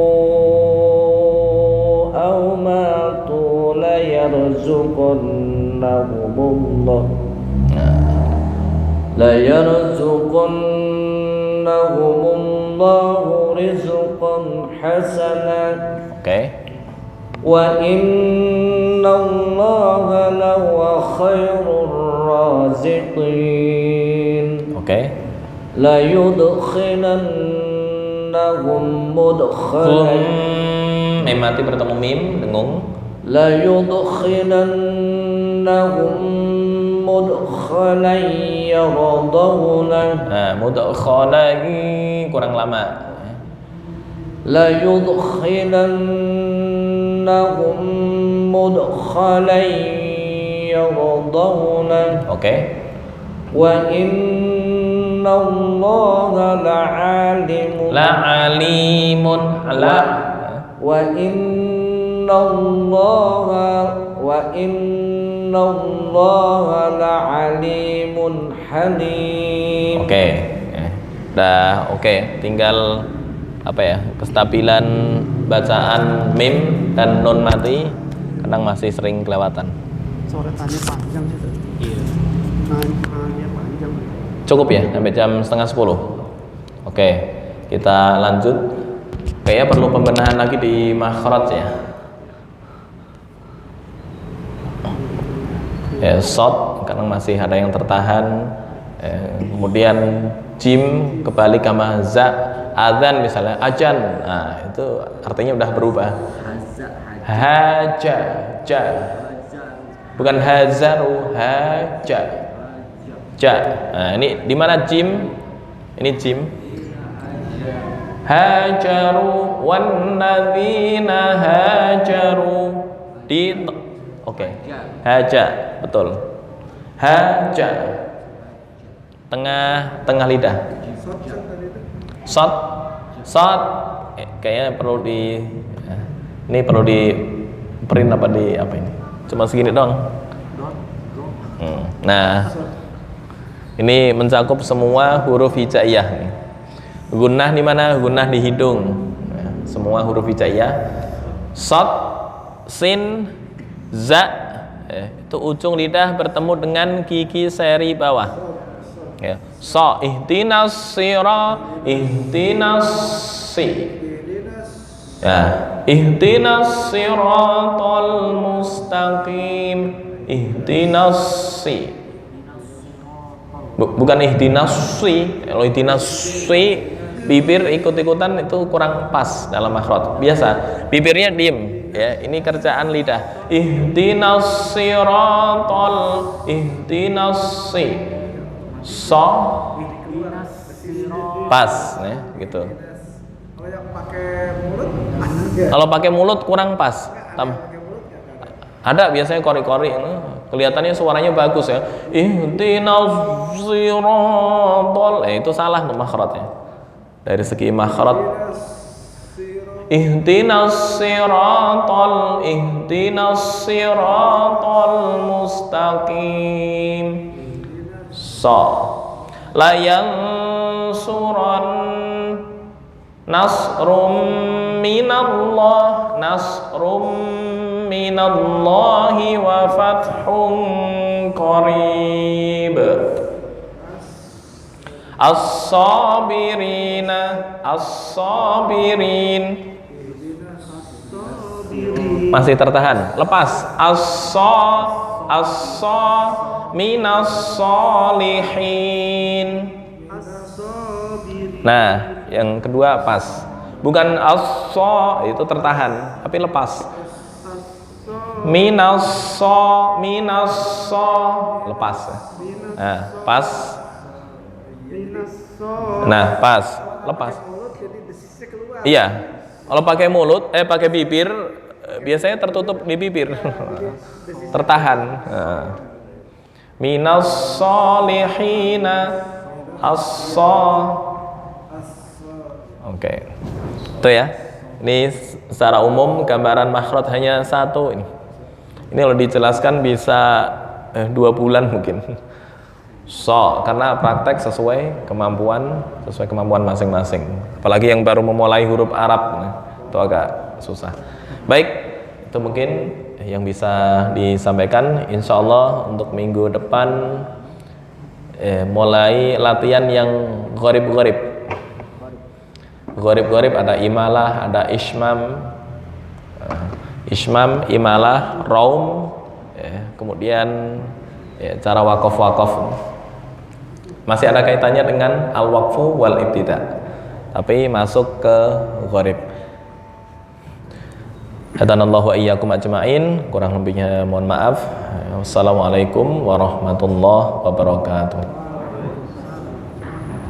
aw matu la yarzuqannahumullah rizqan hasanan. Oke. Wa innallaha lahuwa khairur raziqin. Oke. La yudkhilannahum mudkhalan. Mim mati bertemu mim dengung. La yudkhilannahum mudkhalan yardawna. Mudkhalan kurang lama. La yudkhilannahum mudkhalan yardawna. Oke. Wa innallaha la'alimun wa innallaha la'alimun halim. Oke. Dah oke, tinggal apa ya? Kestabilan bacaan mim dan nun mati kadang masih sering kelewatan. Coretannya panjang sih. Iya. Nanya panjang. Cukup ya sampai jam 9:30. Oke, kita lanjut. Kayaknya perlu pembenahan lagi di makhraj ya. Shot karena masih ada yang tertahan. Kemudian jim kebalik sama za. Adzan misalnya ajan. Nah, itu artinya udah berubah. Haja. Bukan hazaru, haja. Nah, ini di mana jim? Ini jim. Hajaru wan ladzina hajaru di oke. Haja, betul. Haja. Tengah lidah. Shot. Kayaknya perlu ini perlu di print apa di apa ini? Cuma segini dong. Nah, ini mencakup semua huruf hijaiyah nih. Gunnah di mana? Gunnah di hidung. semua huruf hijaiyah. Shad, sin, za, itu ujung lidah bertemu dengan gigi seri bawah. Ya. So, ihdinas si. Ya, ihdinas siratal mustaqim. Ihdinas si. Bukan ihdinas si. Kalau ihdinas si, bibir ikut-ikutan itu kurang pas dalam makhraj. Biasa, bibirnya diem. Ya, ini kerjaan lidah. Ihdinas siratal, ihdinas si. So, pas, ya, gitu. Kalau yang pakai mulut, kalau pakai mulut kurang pas. Ada biasanya kori-kori, kelihatannya suaranya bagus ya. Ihdinas siratal, itu salah tuh makhrajnya. Dari segi makhraj. Ihdinas siratal, ihdinas siratal mustaqim. So, la yansuran nasrum minallah, nasrum minallahi wa fathun qarib. As-sabirina, as-sabirin. Masih tertahan, lepas. Minas solihin. Nah, yang kedua pas. Bukan itu tertahan, tapi lepas. Minas lepas. Nah, pas. Nah, pas, lepas. Iya. Kalau pakai mulut, pakai bibir, biasanya tertutup di bibir. Tertahan. Nah. Minas solihina Oke. Itu ya. Ini secara umum gambaran makhraj hanya satu ini. Ini kalau dijelaskan bisa 2 bulan mungkin. So, karena praktek sesuai kemampuan masing-masing. Apalagi yang baru memulai huruf Arab, itu agak susah. Baik, itu mungkin yang bisa disampaikan. Insya Allah untuk minggu depan mulai latihan yang gharib-gharib. Gharib-gharib ada imalah, ada ismam, imalah, raum, kemudian cara wakaf. Masih ada kaitannya dengan al-waqfu wal ibtida, tapi masuk ke gharib. Hadanallahu wa iyyakum ajma'in. Kurang lebihnya mohon maaf. Wassalamualaikum warahmatullahi wabarakatuh.